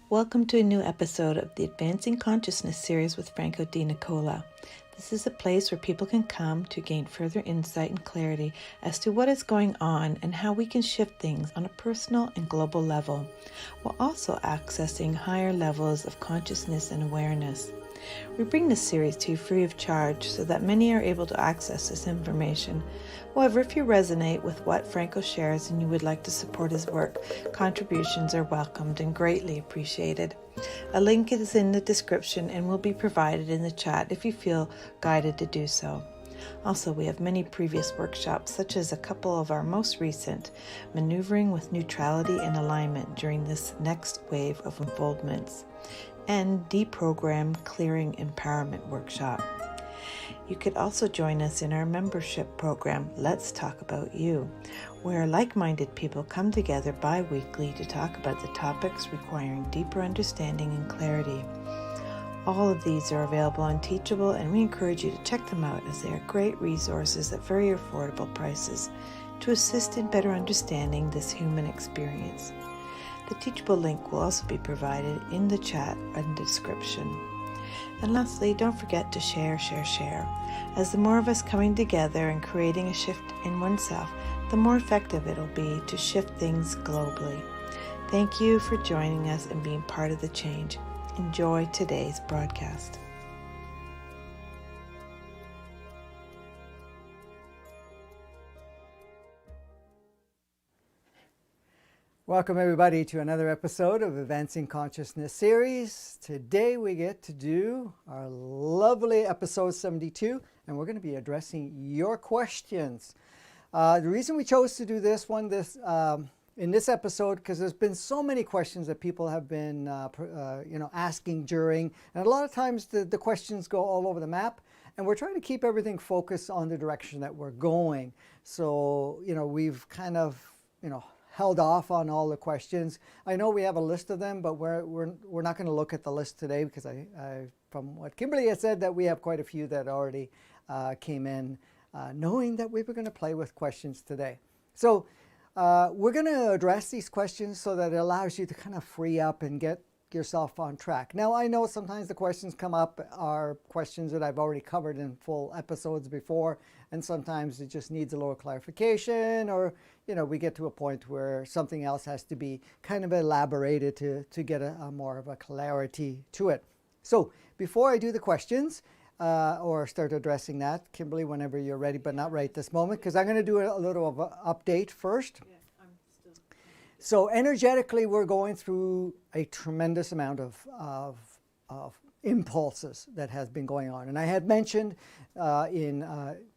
Welcome to a new episode of the Advancing Consciousness series with Franco Di Nicola. This is a place where people can come to gain further insight and clarity as to what is going on and how we can shift things on a personal and global level, while also accessing higher levels of consciousness and awareness. We bring this series to you free of charge so that many are able to access this information. However, if you resonate with what Franco shares and you would like to support his work, contributions are welcomed and greatly appreciated. A link is in the description and will be provided in the chat if you feel guided to do so. Also, we have many previous workshops, such as a couple of our most recent, Maneuvering with Neutrality and Alignment during this next wave of unfoldments, and Deprogram Clearing Empowerment Workshop. You could also join us in our membership program, Let's Talk About You, where like-minded people come together bi-weekly to talk about the topics requiring deeper understanding and clarity. All of these are available on Teachable, and we encourage you to check them out as they are great resources at very affordable prices to assist in better understanding this human experience. The Teachable link will also be provided in the chat and description. And lastly, don't forget to share, as the more of us coming together and creating a shift in oneself, the more effective it'll be to shift things globally. Thank you for joining us and being part of the change. Enjoy today's broadcast. Welcome everybody to another episode of Advancing Consciousness series. Today we get to do our lovely episode 72, and we're going to be addressing your questions. The reason we chose to do this one in this episode, because there's been so many questions that people have been asking during, and a lot of times the questions go all over the map, and we're trying to keep everything focused on the direction that we're going. So we've kind of held off on all the questions. I know we have a list of them, but we're not going to look at the list today, because I from what Kimberly has said, that we have quite a few that already came in knowing that we were going to play with questions today. So we're going to address these questions so that it allows you to kind of free up and get yourself on track. Now, I know sometimes the questions come up are questions that I've already covered in full episodes before, and sometimes it just needs a little clarification, or we get to a point where something else has to be kind of elaborated to get a more of a clarity to it. So before I do the questions or start addressing that, Kimberly, whenever you're ready, but not right this moment, because I'm going to do a little of an update first. Yeah, I'm still... So energetically, we're going through a tremendous amount of impulses that has been going on. And I had mentioned in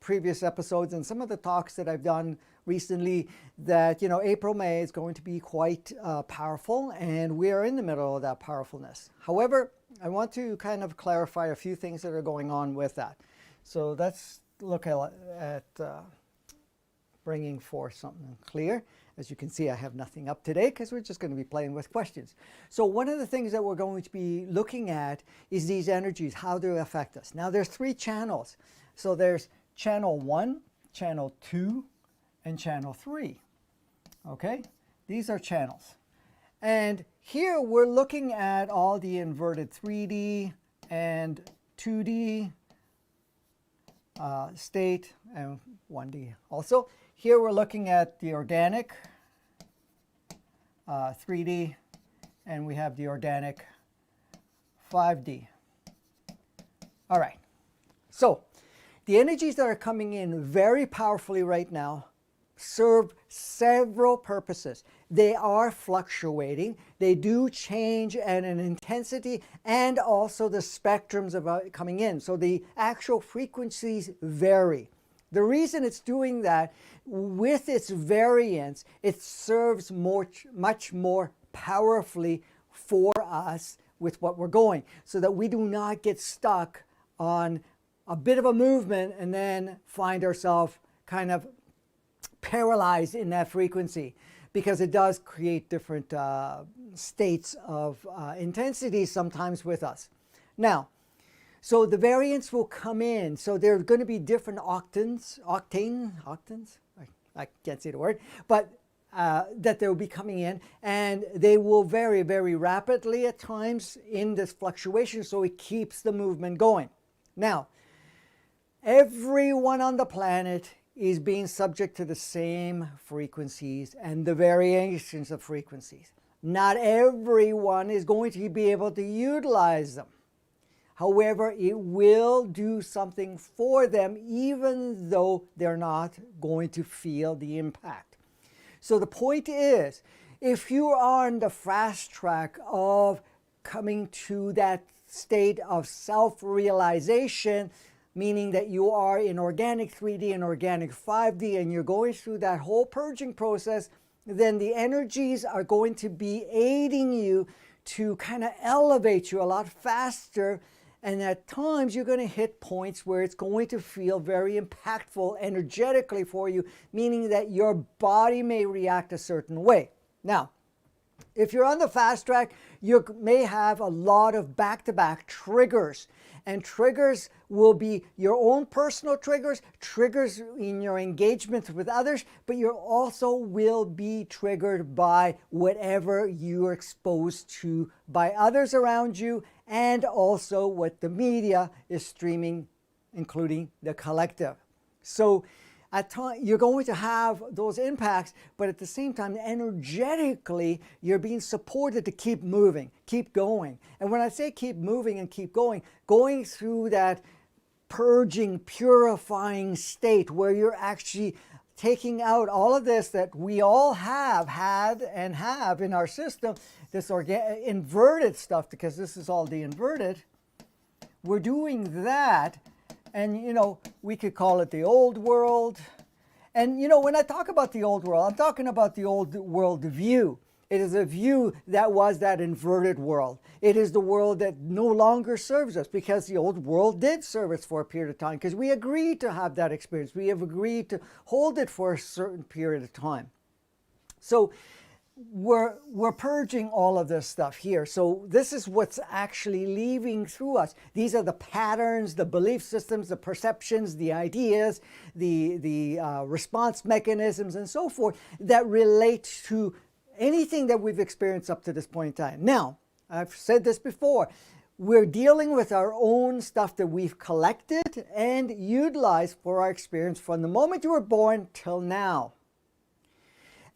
previous episodes and some of the talks that I've done recently that April, May is going to be quite powerful, and we are in the middle of that powerfulness. However, I want to kind of clarify a few things that are going on with that. So let's look at bringing forth something clear. As you can see, I have nothing up today because we're just going to be playing with questions. So one of the things that we're going to be looking at is these energies, how they affect us. Now there's 3 channels. So there's channel 1, channel 2, and channel 3. Okay, these are channels. And here we're looking at all the inverted 3D and 2D state and 1D also. Here we're looking at the organic 3D, and we have the organic 5D. All right, so the energies that are coming in very powerfully right now serve several purposes. They are fluctuating. They do change at an intensity, and also the spectrums of coming in. So the actual frequencies vary. The reason it's doing that, with its variance, it serves much more powerfully for us with what we're going, so that we do not get stuck on a bit of a movement and then find ourselves kind of paralyzed in that frequency, because it does create different states of intensity sometimes with us. Now, so the variance will come in. So there are going to be different octanes, I can't say the word, but that they'll be coming in, and they will vary very rapidly at times in this fluctuation, so it keeps the movement going. Now, everyone on the planet is being subject to the same frequencies and the variations of frequencies. Not everyone is going to be able to utilize them. However, it will do something for them even though they're not going to feel the impact. So the point is, if you are on the fast track of coming to that state of self-realization, meaning that you are in organic 3D and organic 5D and you're going through that whole purging process, then the energies are going to be aiding you to kind of elevate you a lot faster. And at times you're going to hit points where it's going to feel very impactful energetically for you, meaning that your body may react a certain way. Now, if you're on the fast track, you may have a lot of back-to-back triggers. And triggers will be your own personal triggers, triggers in your engagement with others, but you also will be triggered by whatever you're exposed to by others around you, and also what the media is streaming, including the collective. So at times you're going to have those impacts, but at the same time, energetically, you're being supported to keep moving, keep going. And when I say keep moving and keep going through that purging, purifying state where you're actually taking out all of this that we all have had and have in our system, this inverted stuff, because this is all the inverted. We're doing that. And, you know, we could call it the old world. And, you know, when I talk about the old world, I'm talking about the old world view. It is a view that was that inverted world. It is the world that no longer serves us, because the old world did serve us for a period of time, because we agreed to have that experience. We have agreed to hold it for a certain period of time. So we're purging all of this stuff here. So this is what's actually leaving through us. These are the patterns, the belief systems, the perceptions, the ideas, the response mechanisms, and so forth that relate to anything that we've experienced up to this point in time. Now, I've said this before, we're dealing with our own stuff that we've collected and utilized for our experience from the moment you were born till now.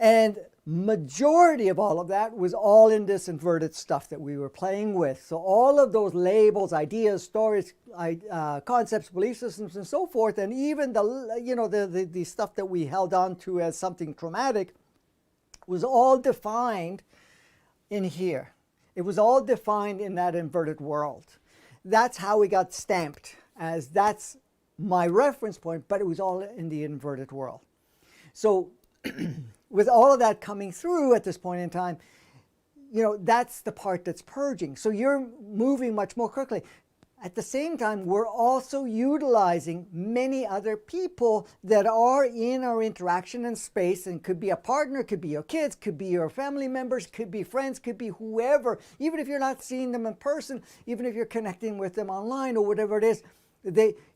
And majority of all of that was all in this inverted stuff that we were playing with. So all of those labels, ideas, stories, concepts, belief systems, and so forth, and even the stuff that we held on to as something traumatic, was all defined in here. It was all defined in that inverted world. That's how we got stamped, as that's my reference point, but it was all in the inverted world. So with all of that coming through at this point in time, you know, that's the part that's purging. So you're moving much more quickly. At the same time, we're also utilizing many other people that are in our interaction and space, and could be a partner, could be your kids, could be your family members, could be friends, could be whoever. Even if you're not seeing them in person, even if you're connecting with them online or whatever it is,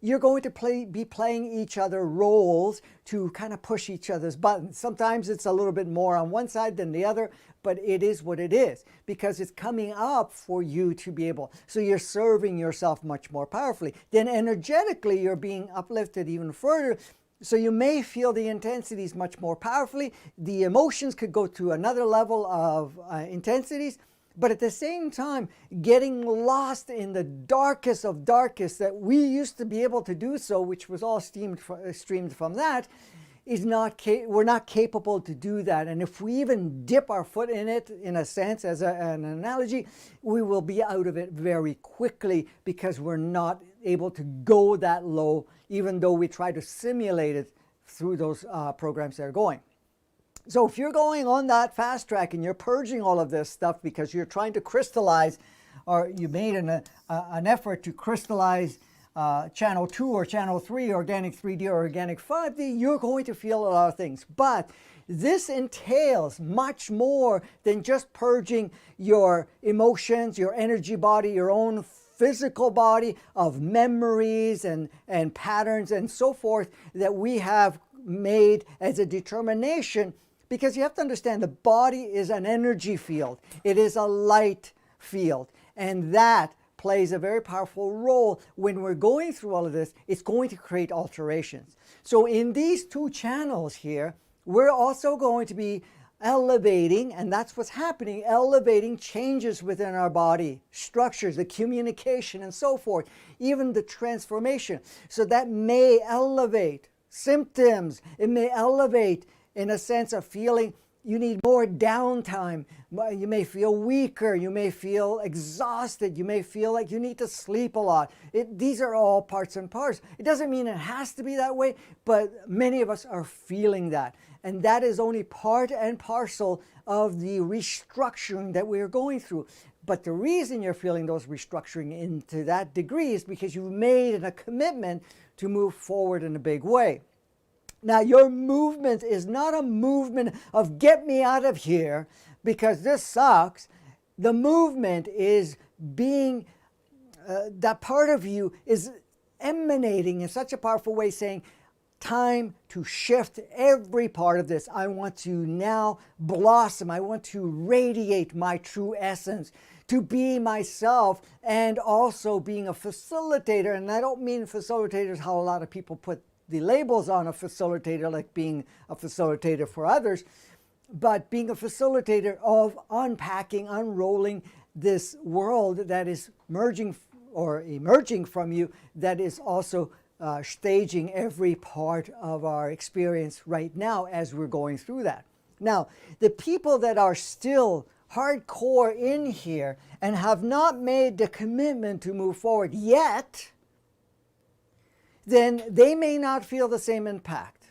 you're going to be playing each other roles to kind of push each other's buttons. Sometimes it's a little bit more on one side than the other, but it is what it is, because it's coming up for you to be able. So you're serving yourself much more powerfully. Then energetically, you're being uplifted even further. So you may feel the intensities much more powerfully. The emotions could go to another level of intensities. But at the same time, getting lost in the darkest of darkest that we used to be able to do so, which was all streamed from that, is we're not capable to do that. And if we even dip our foot in it, in a sense, as an analogy, we will be out of it very quickly, because we're not able to go that low, even though we try to simulate it through those programs that are going. So if you're going on that fast track and you're purging all of this stuff because you're trying to crystallize, or you made an effort to crystallize channel 2 or channel 3, organic 3D or organic 5D, you're going to feel a lot of things. But this entails much more than just purging your emotions, your energy body, your own physical body of memories and patterns and so forth that we have made as a determination Because you have to understand the body is an energy field. It is a light field. And that plays a very powerful role when we're going through all of this. It's going to create alterations. So in these two channels here, we're also going to be elevating, and that's what's happening, elevating changes within our body, structures, the communication and so forth, even the transformation. So that may elevate symptoms. It may elevate in a sense of feeling you need more downtime. You may feel weaker. You may feel exhausted. You may feel like you need to sleep a lot. These are all parts and parts. It doesn't mean it has to be that way, but many of us are feeling that. And that is only part and parcel of the restructuring that we are going through. But the reason you're feeling those restructuring into that degree is because you've made a commitment to move forward in a big way. Now, your movement is not a movement of get me out of here because this sucks. The movement is being, that part of you is emanating in such a powerful way saying, time to shift every part of this. I want to now blossom. I want to radiate my true essence, to be myself, and also being a facilitator. And I don't mean facilitator is how a lot of people put the labels on a facilitator, like being a facilitator for others, but being a facilitator of unpacking, unrolling this world that is merging or emerging from you, that is also staging every part of our experience right now as we're going through that. Now, the people that are still hardcore in here and have not made the commitment to move forward yet, then they may not feel the same impact.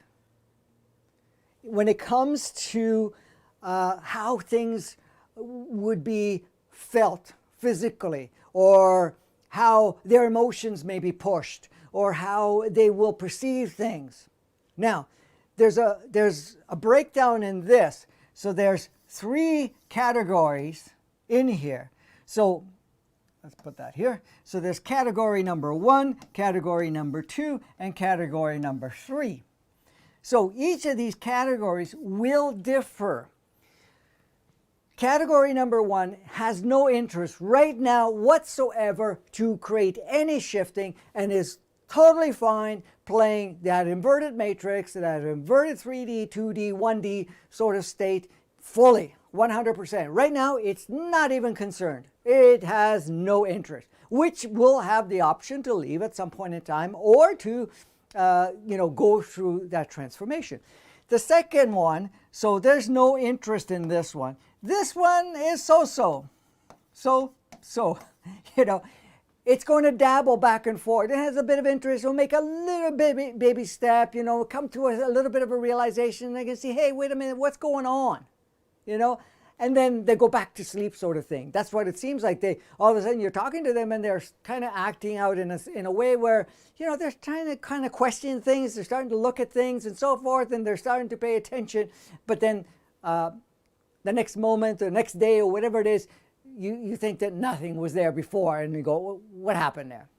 When it comes to how things would be felt physically, or how their emotions may be pushed, or how they will perceive things. Now, there's a breakdown in this. So there's 3 categories in here. So let's put that here. So there's category number 1, category number 2, and category number 3. So each of these categories will differ. Category number 1 has no interest right now whatsoever to create any shifting and is totally fine playing that inverted matrix, that inverted 3D, 2D, 1D sort of state fully, 100%. Right now, it's not even concerned. It has no interest, which will have the option to leave at some point in time or to go through that transformation. The second one, so there's no interest in this one. This one is so-so. So, it's going to dabble back and forth. It has a bit of interest. It'll make a little baby step, come to a little bit of a realization. And they can see, hey, wait a minute, what's going on? And then they go back to sleep sort of thing. That's what it seems like. All of a sudden you're talking to them and they're kind of acting out in a way where, they're trying to kind of question things. They're starting to look at things and so forth, and they're starting to pay attention. But then the next moment, the next day, or whatever it is, you think that nothing was there before, and you go, well, what happened there?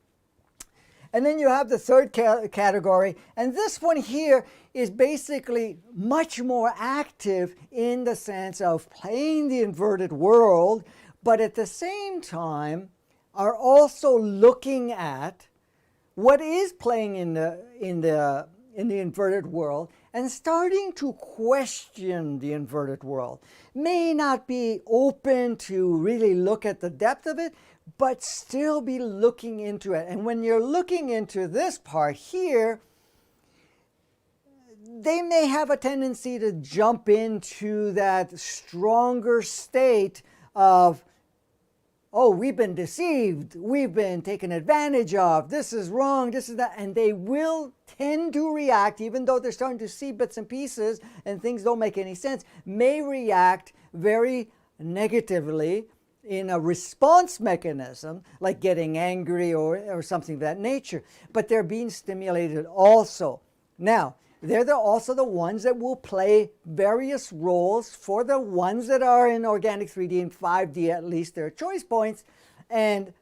And then you have the third category, and this one here is basically much more active in the sense of playing the inverted world, but at the same time are also looking at what is playing in the inverted world and starting to question the inverted world. May not be open to really look at the depth of it, but still be looking into it. And when you're looking into this part here, they may have a tendency to jump into that stronger state of, oh, we've been deceived, we've been taken advantage of, this is wrong, this is that, and they will tend to react, even though they're starting to see bits and pieces and things don't make any sense, may react very negatively in a response mechanism, like getting angry or something of that nature, but they're being stimulated also. Now, they're also the ones that will play various roles for the ones that are in organic 3D and 5D, at least their choice points, and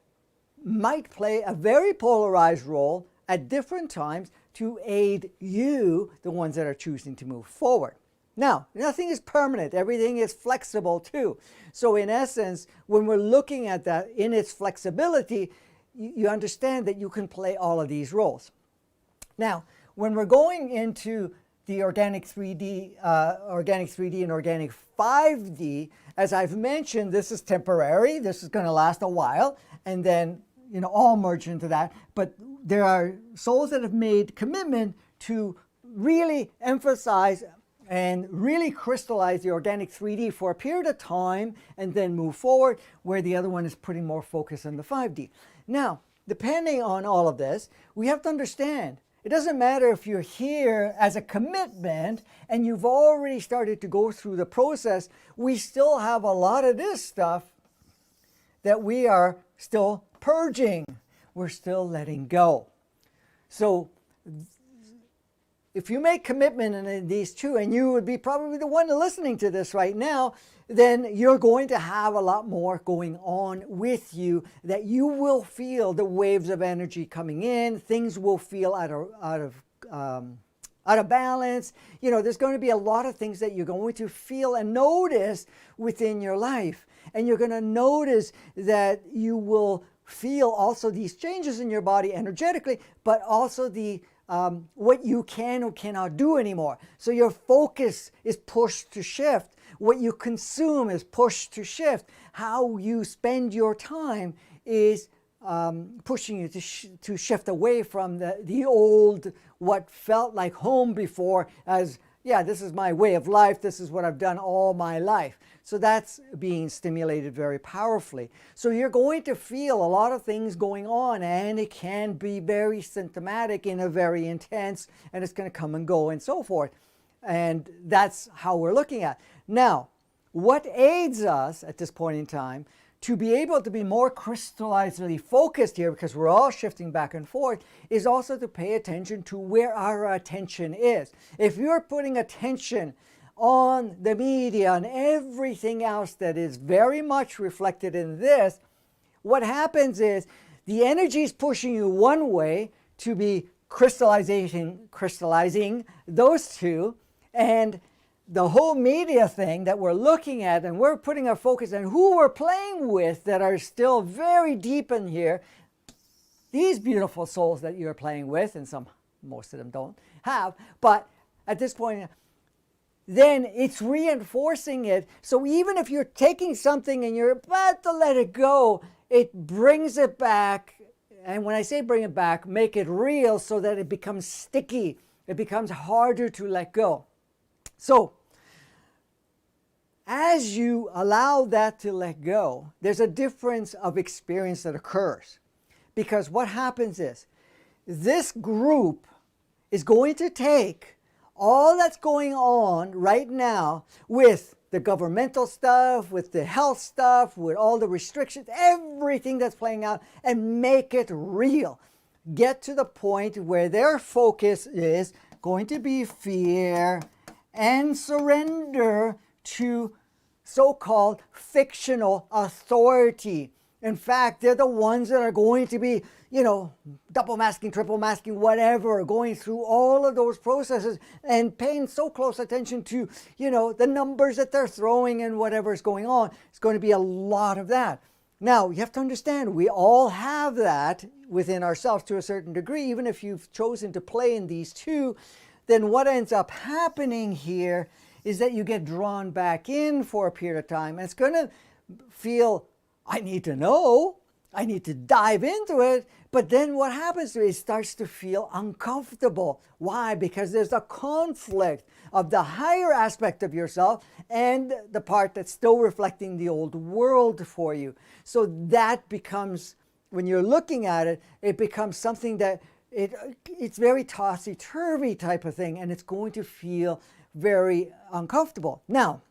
might play a very polarized role at different times to aid you, the ones that are choosing to move forward. Now, nothing is permanent. Everything is flexible too. So in essence, when we're looking at that in its flexibility, you understand that you can play all of these roles. Now, when we're going into the organic 3D and organic 5D, as I've mentioned, this is temporary. This is going to last a while, and then all merge into that. But there are souls that have made commitment to really emphasize and really crystallize the organic 3D for a period of time and then move forward, where the other one is putting more focus on the 5D. Now, depending on all of this, we have to understand, it doesn't matter if you're here as a commitment and you've already started to go through the process, we still have a lot of this stuff that we are still purging. We're still letting go. So if you make commitment in these two, and you would be probably the one listening to this right now, then you're going to have a lot more going on with you, that you will feel the waves of energy coming in. Things will feel out of balance. There's going to be a lot of things that you're going to feel and notice within your life. And you're going to notice that you will feel also these changes in your body energetically, but also the what you can or cannot do anymore. So your focus is pushed to shift. What you consume is pushed to shift. How you spend your time is pushing you to shift away from the old, what felt like home before, as, yeah, this is my way of life. This is what I've done all my life. So that's being stimulated very powerfully. So you're going to feel a lot of things going on, and it can be very symptomatic in a very intense, and it's going to come and go and so forth. And that's how we're looking at. Now, what aids us at this point in time to be able to be more crystallizedly focused here, because we're all shifting back and forth, is also to pay attention to where our attention is. If you're putting attention on the media and everything else that is very much reflected in this, what happens is the energy is pushing you one way to be crystallizing those two, and the whole media thing that we're looking at, and we're putting our focus on who we're playing with that are still very deep in here, these beautiful souls that you're playing with, and most of them don't have, but at this point, then it's reinforcing it. So even if you're taking something and you're about to let it go, it brings it back. And when I say bring it back, make it real so that it becomes sticky. It becomes harder to let go. So as you allow that to let go, there's a difference of experience that occurs. Because what happens is, this group is going to take all that's going on right now with the governmental stuff, with the health stuff, with all the restrictions, everything that's playing out, and make it real. Get to the point where their focus is going to be fear and surrender to so-called fictional authority. In fact, they're the ones that are going to be, double masking, triple masking, whatever, going through all of those processes and paying so close attention to, the numbers that they're throwing and whatever is going on. It's going to be a lot of that. Now, you have to understand, we all have that within ourselves to a certain degree. Even if you've chosen to play in these two, then what ends up happening here is that you get drawn back in for a period of time. And it's going to feel, I need to know, I need to dive into it. But then what happens is it starts to feel uncomfortable. Why? Because there's a conflict of the higher aspect of yourself and the part that's still reflecting the old world for you. So that becomes, when you're looking at it, it becomes something that it's very tossy-turvy type of thing, and it's going to feel very uncomfortable. Now,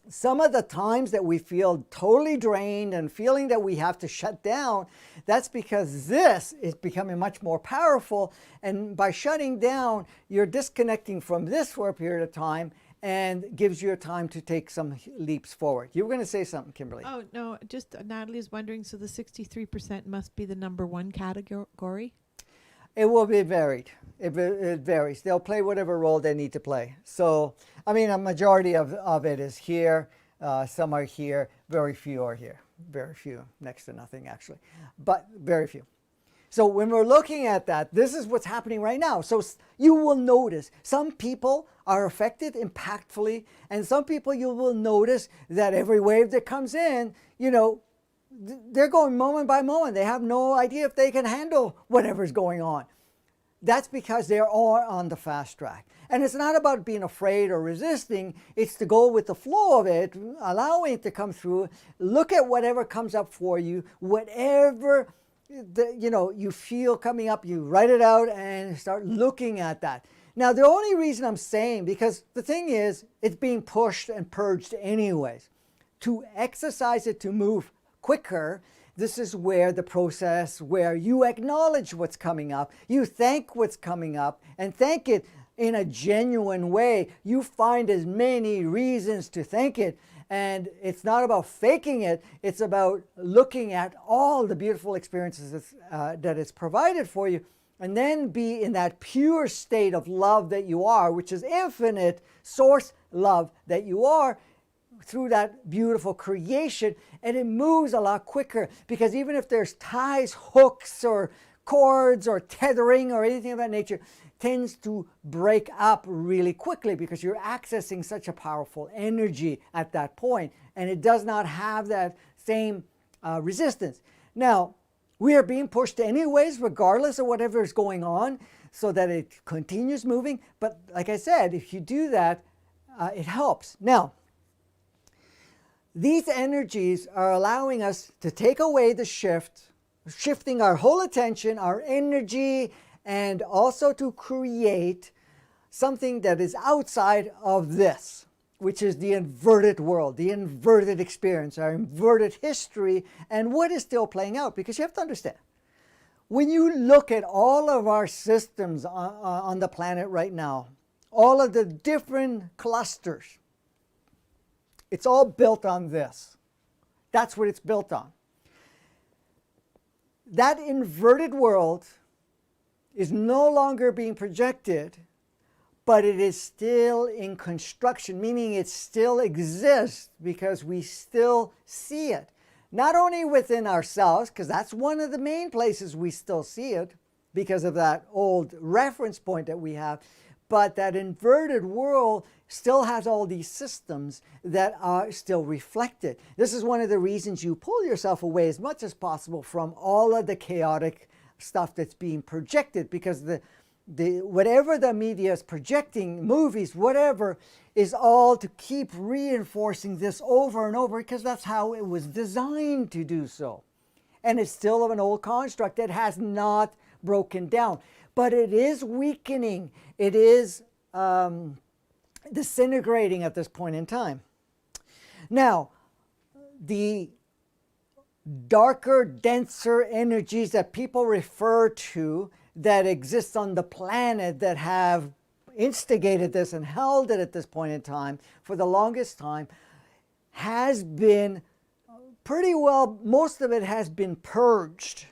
some of the times that we feel totally drained and feeling that we have to shut down, that's because this is becoming much more powerful. And by shutting down, you're disconnecting from this for a period of time and gives you a time to take some leaps forward. You were going to say something, Kimberly. Oh, no, just Natalie is wondering, so the 63% must be the number one category? It will be varied. It varies. They'll play whatever role they need to play. So, I mean, a majority of it is here. Some are here. Very few are here. Very few. Next to nothing, actually. But very few. So when we're looking at that, this is what's happening right now. So you will notice some people are affected impactfully, and some people you will notice that every wave that comes in, you know, they're going moment by moment. They have no idea if they can handle whatever's going on. That's because they're all on the fast track. And it's not about being afraid or resisting. It's to go with the flow of it, allowing it to come through. Look at whatever comes up for you, whatever you feel coming up, you write it out and start looking at that. Now, the only reason I'm saying, because the thing is, it's being pushed and purged anyways. To exercise it, to move quicker, this is where the process where you acknowledge what's coming up, you thank what's coming up, and thank it in a genuine way. You find as many reasons to thank it. And it's not about faking it, it's about looking at all the beautiful experiences that it's provided for you, and then be in that pure state of love that you are, which is infinite source love that you are, through that beautiful creation. And it moves a lot quicker, because even if there's ties, hooks, or cords, or tethering, or anything of that nature, tends to break up really quickly, because you're accessing such a powerful energy at that point, and it does not have that same resistance. Now, we are being pushed anyways, regardless of whatever is going on, so that it continues moving. But like I said, if you do that, it helps. Now, these energies are allowing us to take away the shifting our whole attention, our energy, and also to create something that is outside of this, which is the inverted world, the inverted experience, our inverted history, and what is still playing out. Because you have to understand, when you look at all of our systems on the planet right now, all of the different clusters, it's all built on this. That's what it's built on. That inverted world is no longer being projected, but it is still in construction, meaning it still exists because we still see it. Not only within ourselves, because that's one of the main places we still see it because of that old reference point that we have, but that inverted world still has all these systems that are still reflected. This is one of the reasons you pull yourself away as much as possible from all of the chaotic stuff that's being projected, because the whatever the media is projecting, movies, whatever, is all to keep reinforcing this over and over, because that's how it was designed to do so. And it's still of an old construct that has not broken down, but it is weakening. It is disintegrating at this point in time. Now, the darker, denser energies that people refer to that exist on the planet, that have instigated this and held it at this point in time for the longest time, has been pretty well, most of it has been purged,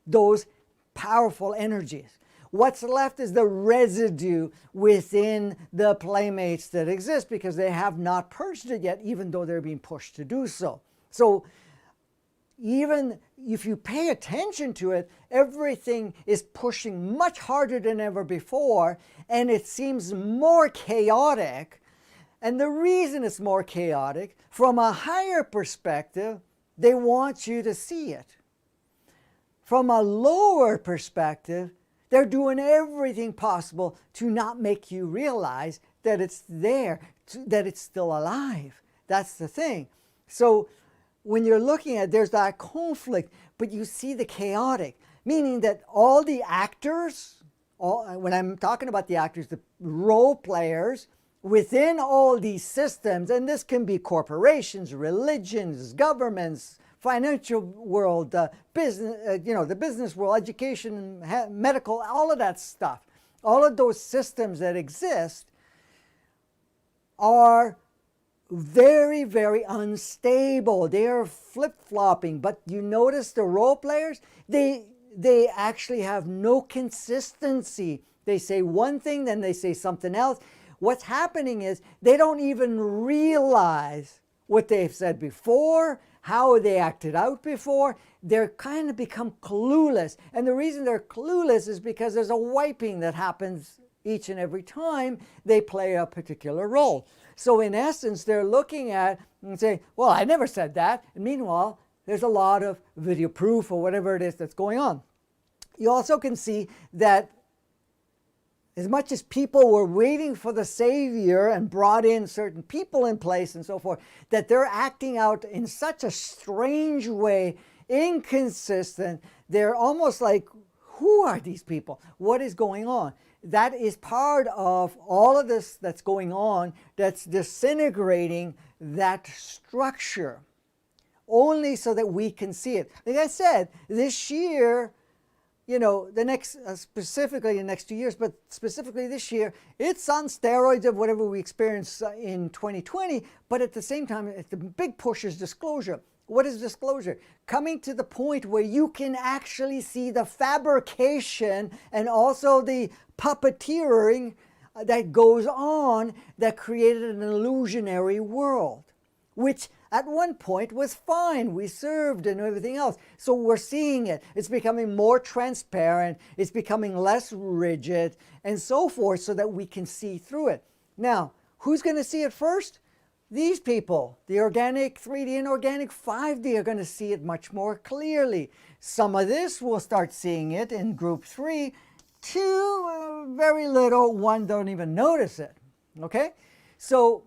those powerful energies. What's left is the residue within the playmates that exist, because they have not purged it yet, even though they're being pushed to do so. So even if you pay attention to it, everything is pushing much harder than ever before, and it seems more chaotic. And the reason it's more chaotic, from a higher perspective, they want you to see it. From a lower perspective, they're doing everything possible to not make you realize that it's there, that it's still alive. That's the thing. So when you're looking at, there's that conflict, but you see the chaotic, meaning that all the actors, when I'm talking about the actors, the role players within all these systems, and this can be corporations, religions, governments, financial world, business, the business world, education, medical, all of that stuff. All of those systems that exist are very, very unstable. They are flip-flopping. But you notice the role players, they they actually have no consistency. They say one thing, then they say something else. What's happening is they don't even realize what they've said before, how they acted out before. They're kind of become clueless. And the reason they're clueless is because there's a wiping that happens each and every time they play a particular role. So in essence, they're looking at and saying, well, I never said that. And meanwhile, there's a lot of video proof or whatever it is that's going on. You also can see that as much as people were waiting for the Savior and brought in certain people in place and so forth, that they're acting out in such a strange way, inconsistent. They're almost like, who are these people? What is going on? That is part of all of this that's going on, that's disintegrating that structure, only so that we can see it. Like I said, this year, you know, the next, specifically the next 2 years, but specifically this year, it's on steroids of whatever we experienced in 2020, but at the same time, the big push is disclosure. What is disclosure? Coming to the point where you can actually see the fabrication and also the puppeteering that goes on that created an illusionary world, which at one point was fine. We served and everything else. So we're seeing it. It's becoming more transparent. It's becoming less rigid and so forth so that we can see through it. Now, who's going to see it first? These people, the organic 3D and organic 5D, are going to see it much more clearly. Some of this will start seeing it in group 3. 2, very little. 1 don't even notice it. Okay? So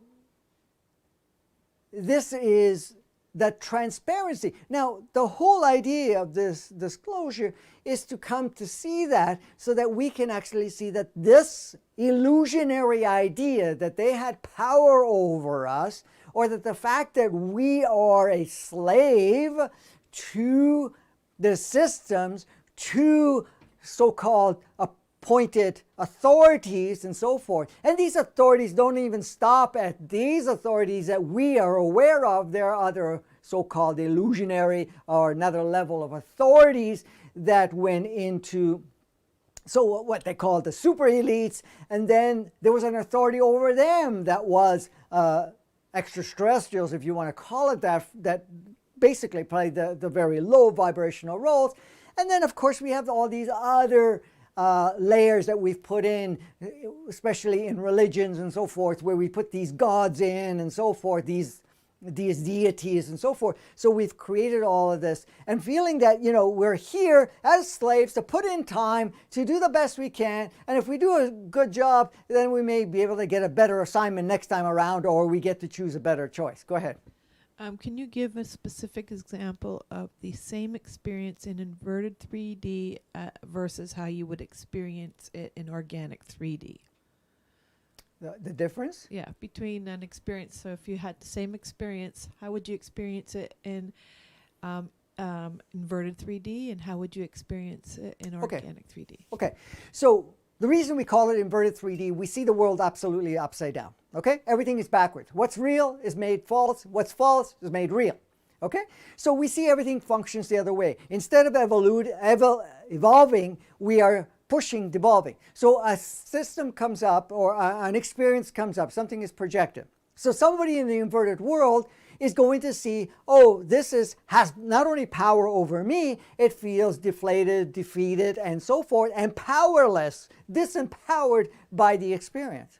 this is the transparency. Now, the whole idea of this disclosure is to come to see that so that we can actually see that this illusionary idea that they had power over us, or that the fact that we are a slave to the systems, to so-called appointed authorities and so forth. And these authorities don't even stop at these authorities that we are aware of. There are other so-called illusionary or another level of authorities that went into, so what they call the super elites, and then there was an authority over them that was extraterrestrials, if you want to call it that, that basically played the very low vibrational roles. And then of course we have all these other layers that we've put in, especially in religions and so forth, where we put these gods in and so forth, these deities and so forth. So we've created all of this and feeling that, you know, we're here as slaves to put in time to do the best we can. And if we do a good job, then we may be able to get a better assignment next time around, or we get to choose a better choice. Go ahead. Can you give a specific example of the same experience in inverted 3D versus how you would experience it in organic 3D? The difference? Yeah, between an experience. So if you had the same experience, how would you experience it in inverted 3D, and how would you experience it in organic 3D? Okay, so the reason we call it inverted 3D, we see the world absolutely upside down. Okay, everything is backwards. What's real is made false. What's false is made real. Okay, so we see everything functions the other way. Instead of evolving, we are pushing, devolving. So a system comes up, or an experience comes up, something is projected. So somebody in the inverted world is going to see, oh, this has not only power over me, it feels deflated, defeated, and so forth, and powerless, disempowered by the experience.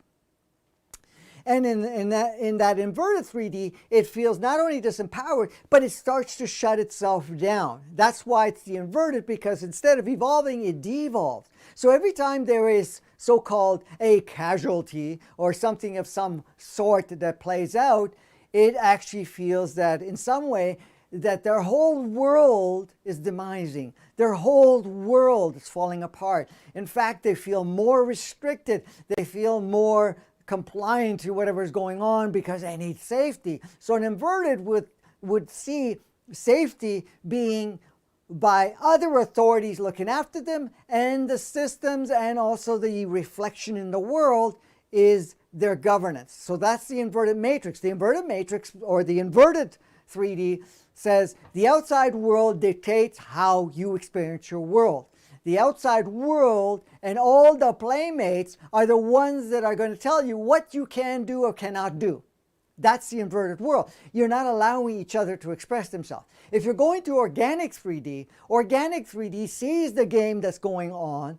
And in that inverted 3D, it feels not only disempowered, but it starts to shut itself down. That's why it's the inverted, because instead of evolving, it devolves. So every time there is so-called a casualty or something of some sort that plays out, it actually feels that in some way that their whole world is demising. Their whole world is falling apart. In fact, they feel more restricted. They feel more compliant to whatever is going on because they need safety. So an inverted would see safety being by other authorities looking after them, and the systems and also the reflection in the world is their governance. So that's the inverted matrix. The inverted matrix, or the inverted 3D says the outside world dictates how you experience your world. The outside world and all the playmates are the ones that are going to tell you what you can do or cannot do. That's the inverted world. You're not allowing each other to express themselves. If you're going to organic 3D sees the game that's going on,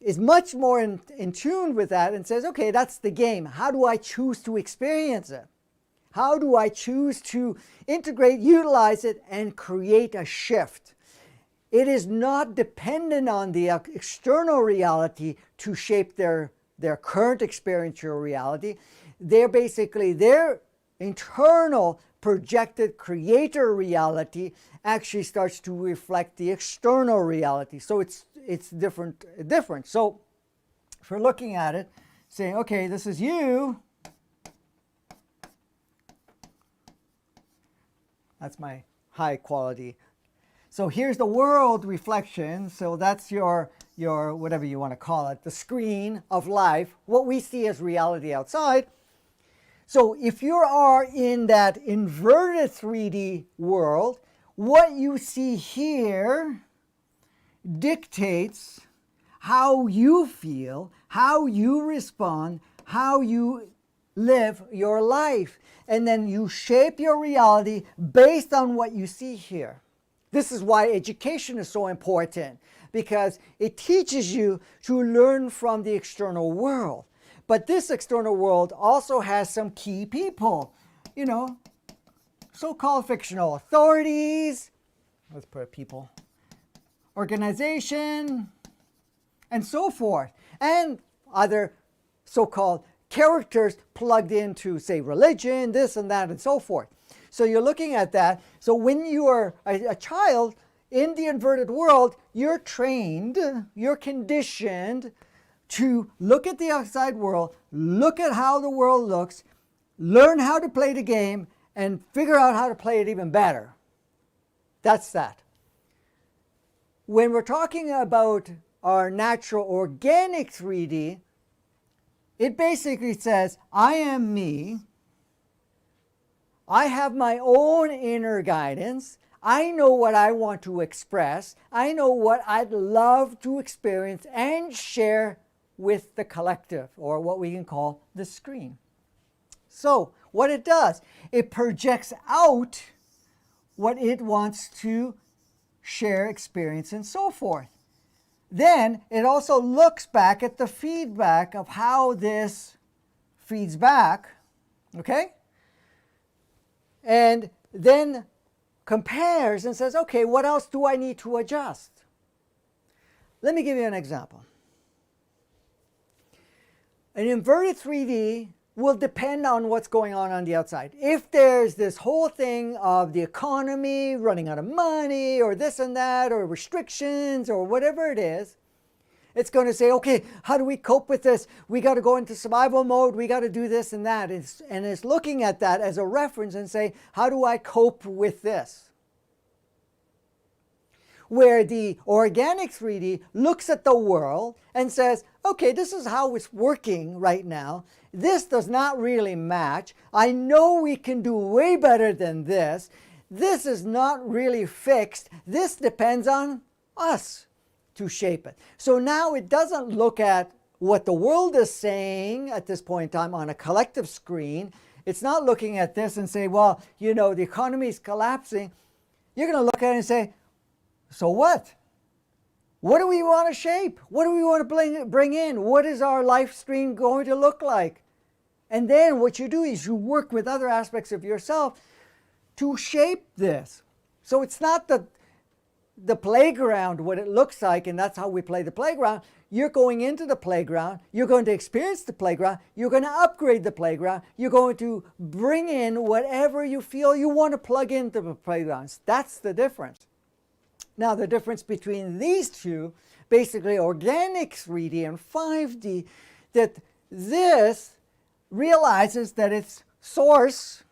is much more in tune with that and says, okay, that's the game. How do I choose to experience it? How do I choose to integrate, utilize it, and create a shift? It is not dependent on the external reality to shape their current experiential reality. They're basically, their internal projected creator reality actually starts to reflect the external reality. So it's different. So if we're looking at it, saying, okay, this is you. That's my high quality. So here's the world reflection. So that's your whatever you want to call it, the screen of life, what we see as reality outside. So if you are in that inverted 3D world, what you see here dictates how you feel, how you respond, how you live your life. And then you shape your reality based on what you see here. This is why education is so important, because it teaches you to learn from the external world. But this external world also has some key people, you know, so-called fictional authorities, let's put people, organization, and so forth, and other so-called characters plugged into, say, religion, this and that, and so forth. So you're looking at that. So when you are a child in the inverted world, you're trained, you're conditioned to look at the outside world, look at how the world looks, learn how to play the game, and figure out how to play it even better. That's that. When we're talking about our natural organic 3D, it basically says, I am me. I have my own inner guidance. I know what I want to express. I know what I'd love to experience and share with the collective, or what we can call the screen. So what it does, it projects out what it wants to share, experience, and so forth. Then it also looks back at the feedback of how this feeds back, okay? And then compares and says, okay, what else do I need to adjust? Let me give you an example. An inverted 3D will depend on what's going on the outside. If there's this whole thing of the economy running out of money, or this and that, or restrictions, or whatever it is, it's going to say, okay, how do we cope with this? We got to go into survival mode. We got to do this and that. And it's looking at that as a reference and say, how do I cope with this? Where the organic 3D looks at the world and says, okay, this is how it's working right now. This does not really match. I know we can do way better than this. This is not really fixed. This depends on us to shape it. So now it doesn't look at what the world is saying at this point in time on a collective screen. It's not looking at this and say, well, you know, the economy is collapsing. You're going to look at it and say, so what? What do we want to shape? What do we want to bring in? What is our life stream going to look like? And then what you do is you work with other aspects of yourself to shape this. So it's not the playground, what it looks like, and that's how we play the playground. You're going into the playground. You're going to experience the playground. You're going to upgrade the playground. You're going to bring in whatever you feel you want to plug into the playgrounds. That's the difference. Now, the difference between these two, basically organic 3D and 5D, that this realizes that it's source,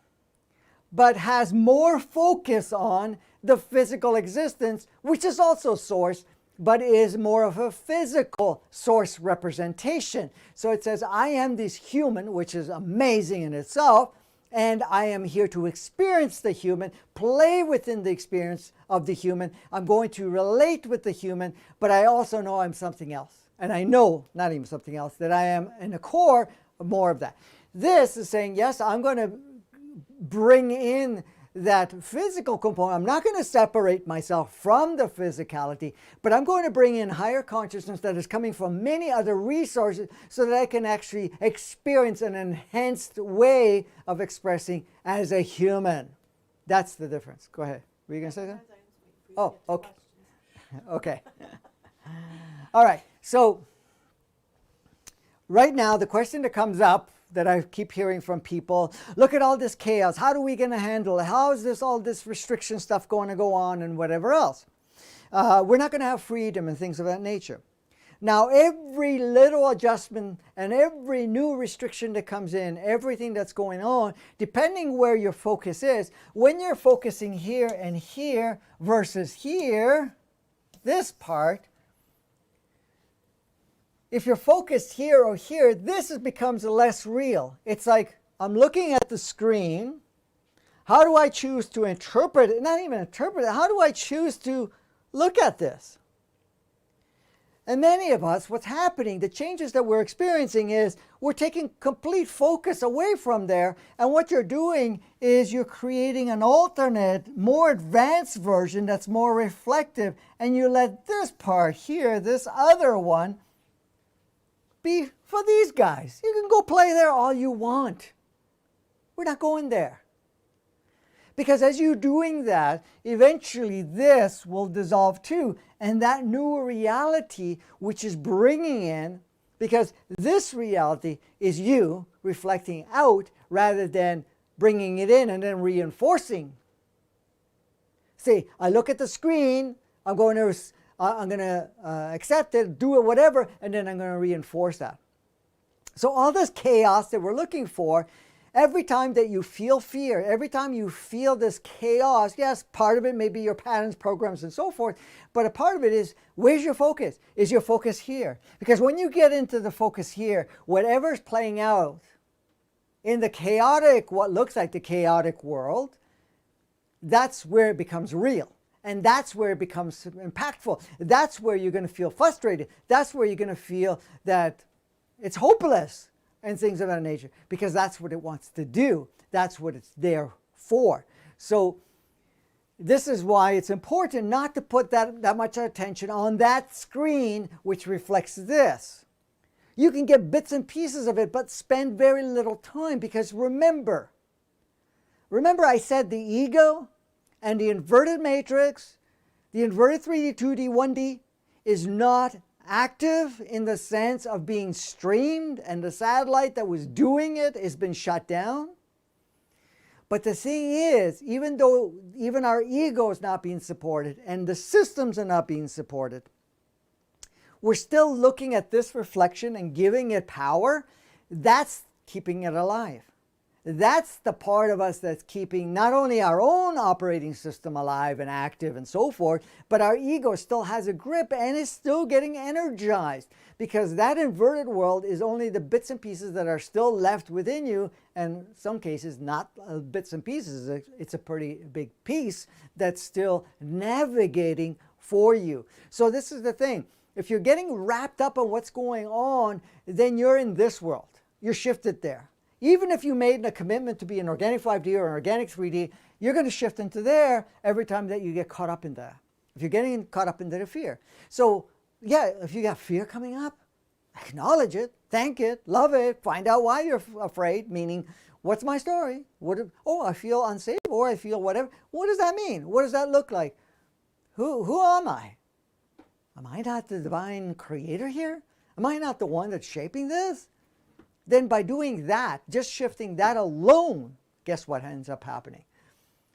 but has more focus on the physical existence, which is also source, but is more of a physical source representation. So it says, I am this human, which is amazing in itself. and I am here to experience the human, play within the experience of the human. I'm going to relate with the human, but I also know I'm something else. And I know, not even something else, that I am in the core more of that. This is saying, yes, I'm going to bring in that physical component. I'm not going to separate myself from the physicality, but I'm going to bring in higher consciousness that is coming from many other resources so that I can actually experience an enhanced way of expressing as a human. That's the difference. Go ahead. Were you going to say that? Oh, okay. Okay. All right. So right now, the question that comes up that I keep hearing from people, look at all this chaos. How are we going to handle it? How is this all this restriction stuff going to go on and whatever else? We're not going to have freedom and things of that nature. Now, every little adjustment and every new restriction that comes in, everything that's going on, depending where your focus is, when you're focusing here and here versus here, this part, if you're focused here or here, this becomes less real. It's like I'm looking at the screen. How do I choose to interpret it? Not even interpret it. How do I choose to look at this? And many of us, what's happening, the changes that we're experiencing is we're taking complete focus away from there. And what you're doing is you're creating an alternate, more advanced version that's more reflective. And you let this part here, this other one, be for these guys. You can go play there all you want. We're not going there. Because as you're doing that, eventually this will dissolve too. And that new reality, which is bringing in, because this reality is you reflecting out rather than bringing it in and then reinforcing. See, I look at the screen, I'm going to accept it, do it, whatever, and then I'm going to reinforce that. So all this chaos that we're looking for, every time that you feel fear, every time you feel this chaos, yes, part of it may be your patterns, programs, and so forth, but a part of it is, where's your focus? Is your focus here? Because when you get into the focus here, whatever's playing out in the chaotic, what looks like the chaotic world, that's where it becomes real. And that's where it becomes impactful. That's where you're going to feel frustrated. That's where you're going to feel that it's hopeless and things of that nature, because that's what it wants to do. That's what it's there for. So this is why it's important not to put that much attention on that screen which reflects this. You can get bits and pieces of it, but spend very little time, because remember I said the ego and the inverted matrix, the inverted 3D, 2D, 1D is not active in the sense of being streamed, and the satellite that was doing it has been shut down. But the thing is, even though even our ego is not being supported and the systems are not being supported, we're still looking at this reflection and giving it power. That's keeping it alive. That's the part of us that's keeping not only our own operating system alive and active and so forth, but our ego still has a grip and is still getting energized, because that inverted world is only the bits and pieces that are still left within you, and in some cases not bits and pieces. It's a pretty big piece that's still navigating for you. So this is the thing. If you're getting wrapped up on what's going on, then you're in this world. You're shifted there. Even if you made a commitment to be an organic 5D or an organic 3D, you're going to shift into there every time that you get caught up in that. If you're getting caught up into the fear. So yeah, if you got fear coming up, acknowledge it, thank it, love it, find out why you're afraid, meaning, what's my story? Oh, I feel unsafe, or I feel whatever. What does that mean? What does that look like? Who am I? Am I not the divine creator here? Am I not the one that's shaping this? Then by doing that, just shifting that alone, guess what ends up happening?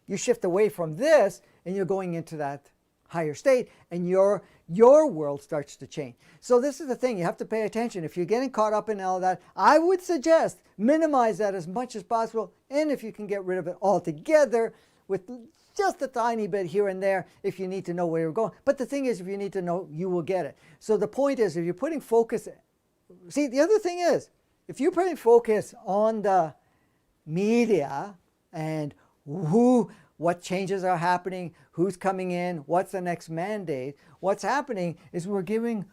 You shift away from this and you're going into that higher state, and your world starts to change. So this is the thing, you have to pay attention. If you're getting caught up in all that, I would suggest minimize that as much as possible, and if you can get rid of it altogether with just a tiny bit here and there if you need to know where you're going. But the thing is, if you need to know, you will get it. So the point is, if you're putting focus, see, the other thing is, if you're putting focus on the media and what changes are happening, who's coming in, what's the next mandate. What's happening is we're giving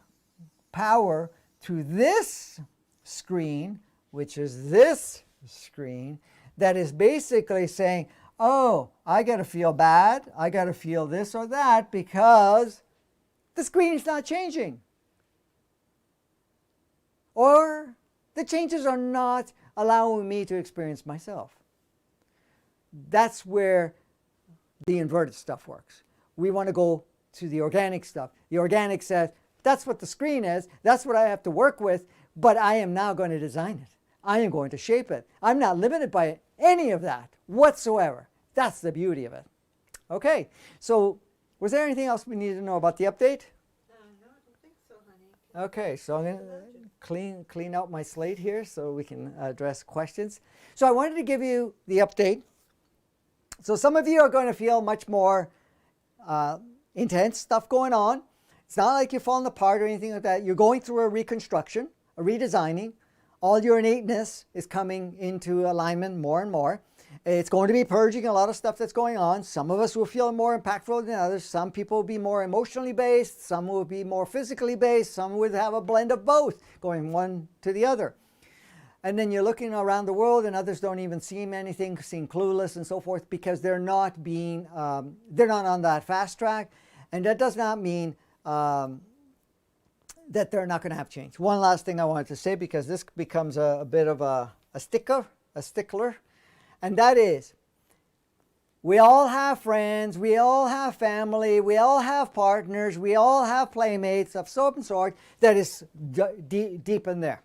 power to this screen, which is this screen, that is basically saying, oh, I got to feel bad, I got to feel this or that because the screen is not changing. Or the changes are not allowing me to experience myself. That's where the inverted stuff works. We want to go to the organic stuff. The organic says, that's what the screen is, that's what I have to work with, but I am now going to design it. I am going to shape it. I'm not limited by any of that whatsoever. That's the beauty of it. Okay, so was there anything else we needed to know about the update? No, I don't think so, honey. Okay, so I'm going to clean out my slate here so we can address questions. So I wanted to give you the update. So some of you are going to feel much more intense stuff going on. It's not like you're falling apart or anything like that. You're going through a reconstruction, a redesigning. All your innateness is coming into alignment more and more. It's going to be purging a lot of stuff that's going on. Some of us will feel more impactful than others. Some people will be more emotionally based. Some will be more physically based. Some would have a blend of both, going one to the other. And then you're looking around the world and others don't even seem anything, seem clueless and so forth because they're not on that fast track. And that does not mean that they're not going to have change. One last thing I wanted to say, because this becomes a bit of a stickler, and that is, we all have friends, we all have family, we all have partners, we all have playmates of some sort that is deep in there.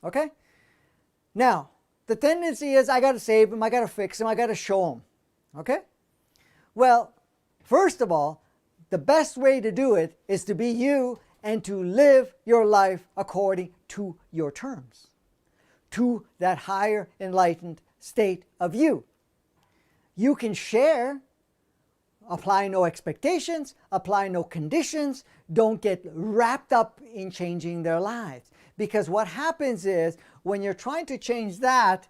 Okay? Now, the tendency is I got to save them, I got to fix them, I got to show them. Okay? Well, first of all, the best way to do it is to be you and to live your life according to your terms, to that higher enlightened state of you. You can share, apply no expectations, apply no conditions, don't get wrapped up in changing their lives. Because what happens is when you're trying to change that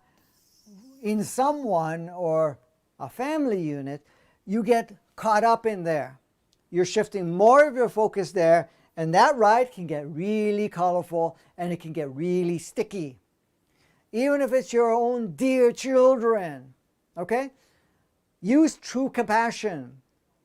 in someone or a family unit, you get caught up in there. You're shifting more of your focus there, and that ride can get really colorful and it can get really sticky. Even if it's your own dear children, okay? Use true compassion.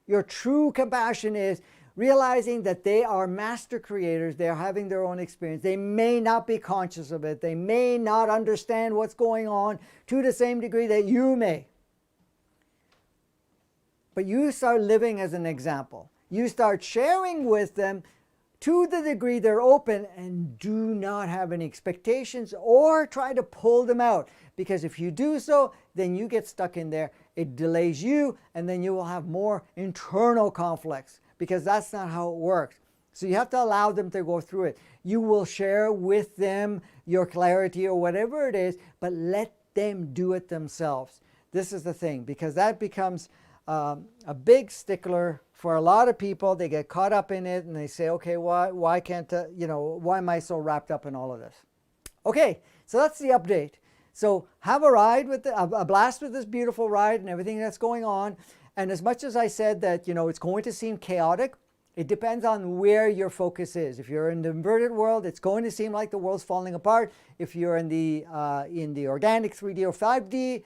Your true compassion is realizing that they are master creators. They're having their own experience. They may not be conscious of it. They may not understand what's going on to the same degree that you may. But you start living as an example. You start sharing with them to the degree they're open, and do not have any expectations or try to pull them out. Because if you do so, then you get stuck in there. It delays you, and then you will have more internal conflicts, because that's not how it works. So you have to allow them to go through it. You will share with them your clarity or whatever it is, but let them do it themselves. This is the thing, because that becomes a big stickler for a lot of people. They get caught up in it and they say, okay, why can't, why am I so wrapped up in all of this? Okay, so that's the update. So have a ride with a blast with this beautiful ride and everything that's going on. And as much as I said that, it's going to seem chaotic, it depends on where your focus is. If you're in the inverted world, it's going to seem like the world's falling apart. If you're in the organic 3D or 5D,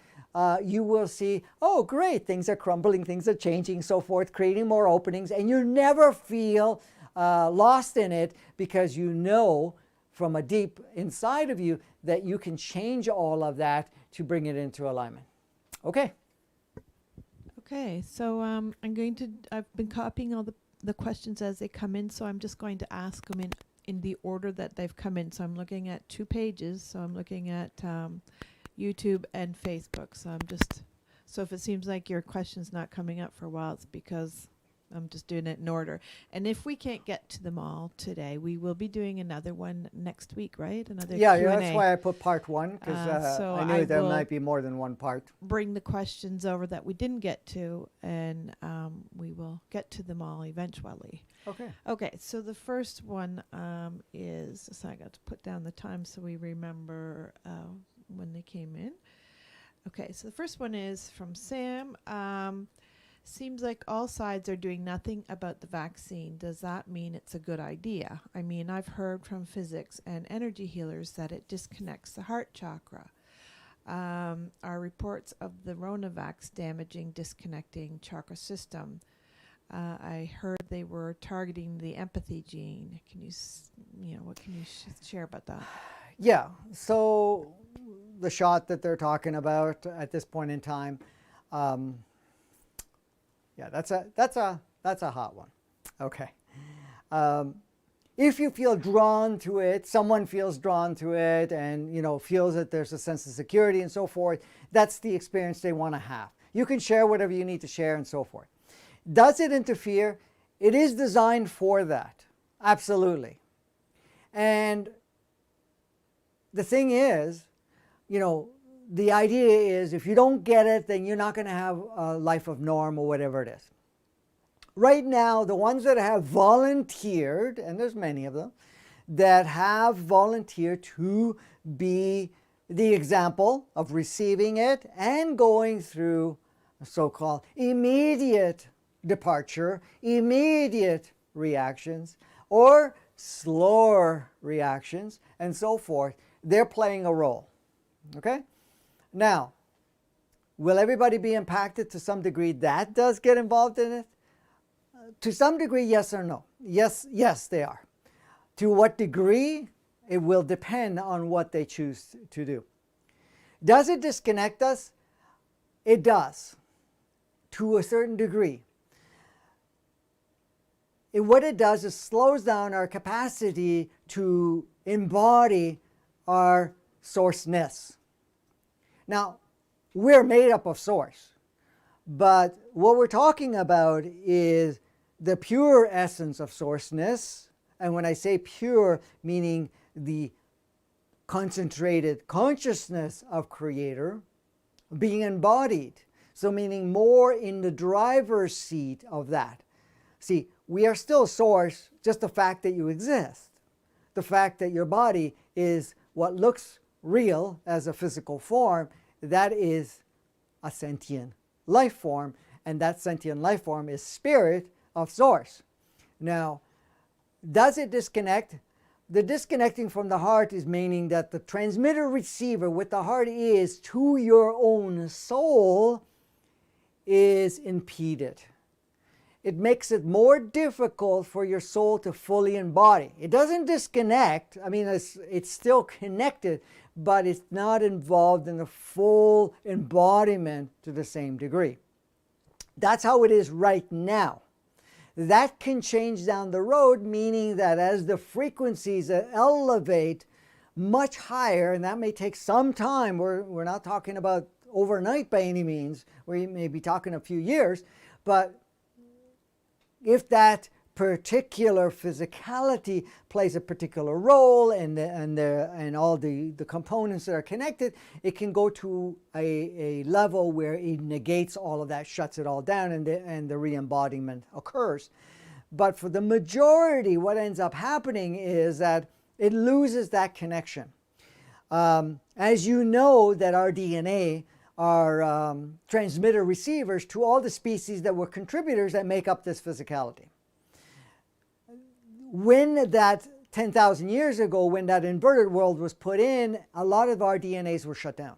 you will see, oh great, things are crumbling, things are changing, so forth, creating more openings, and you never feel lost in it, because you know from a deep inside of you that you can change all of that to bring it into alignment. Okay. Okay, so I've been copying all the questions as they come in, so I'm just going to ask them in the order that they've come in. So I'm looking at 2 pages, so I'm looking at YouTube and Facebook. So if it seems like your question's not coming up for a while, it's because I'm just doing it in order. And if we can't get to them all today, we will be doing another one next week, right? Another Q&A. Q&A. That's why I put part 1, because so I knew there might be more than one part. Bring the questions over that we didn't get to, and we will get to them all eventually. Okay. Okay, so the first one is, so I got to put down the time so we remember when they came in. Okay, so the first one is from Sam. Seems like all sides are doing nothing about the vaccine. Does that mean it's a good idea? I mean, I've heard from physics and energy healers that it disconnects the heart chakra. Are reports of the Rona vax damaging, disconnecting chakra system? I heard they were targeting the empathy gene. Can you, what can you share about that? Yeah, so the shot that they're talking about at this point in time, yeah, that's a hot one. Okay. If you feel drawn to it, someone feels drawn to it, and feels that there's a sense of security and so forth, that's the experience they want to have. You can share whatever you need to share and so forth. Does it interfere? It is designed for that, absolutely. And the thing is, the idea is if you don't get it, then you're not going to have a life of norm or whatever it is. Right now, the ones that have volunteered, and there's many of them, that have volunteered to be the example of receiving it and going through so-called immediate departure, immediate reactions, or slower reactions, and so forth, they're playing a role. Okay? Now, will everybody be impacted to some degree that does get involved in it? To some degree, yes or no? Yes, they are. To what degree? It will depend on what they choose to do. Does it disconnect us? It does, to a certain degree. What it does is slows down our capacity to embody our sourceness. Now, we're made up of source, but what we're talking about is the pure essence of sourceness. And when I say pure, meaning the concentrated consciousness of Creator being embodied. So meaning more in the driver's seat of that. See, we are still source, just the fact that you exist. The fact that your body is what looks real as a physical form, that is a sentient life form, and that sentient life form is spirit of source. Now, does it disconnect? The disconnecting from the heart is meaning that the transmitter receiver, what the heart is to your own soul, is impeded. It makes it more difficult for your soul to fully embody. It doesn't disconnect. I mean, it's still connected, but it's not involved in the full embodiment to the same degree. That's how it is right now. That can change down the road, meaning that as the frequencies elevate much higher, and that may take some time, we're not talking about overnight by any means, we may be talking a few years, but if that particular physicality plays a particular role and all the components that are connected, it can go to a level where it negates all of that, shuts it all down, and the re-embodiment occurs. But for the majority, what ends up happening is that it loses that connection. As you know, that our DNA are transmitter receivers to all the species that were contributors that make up this physicality. When that 10,000 years ago, when that inverted world was put in, a lot of our DNAs were shut down.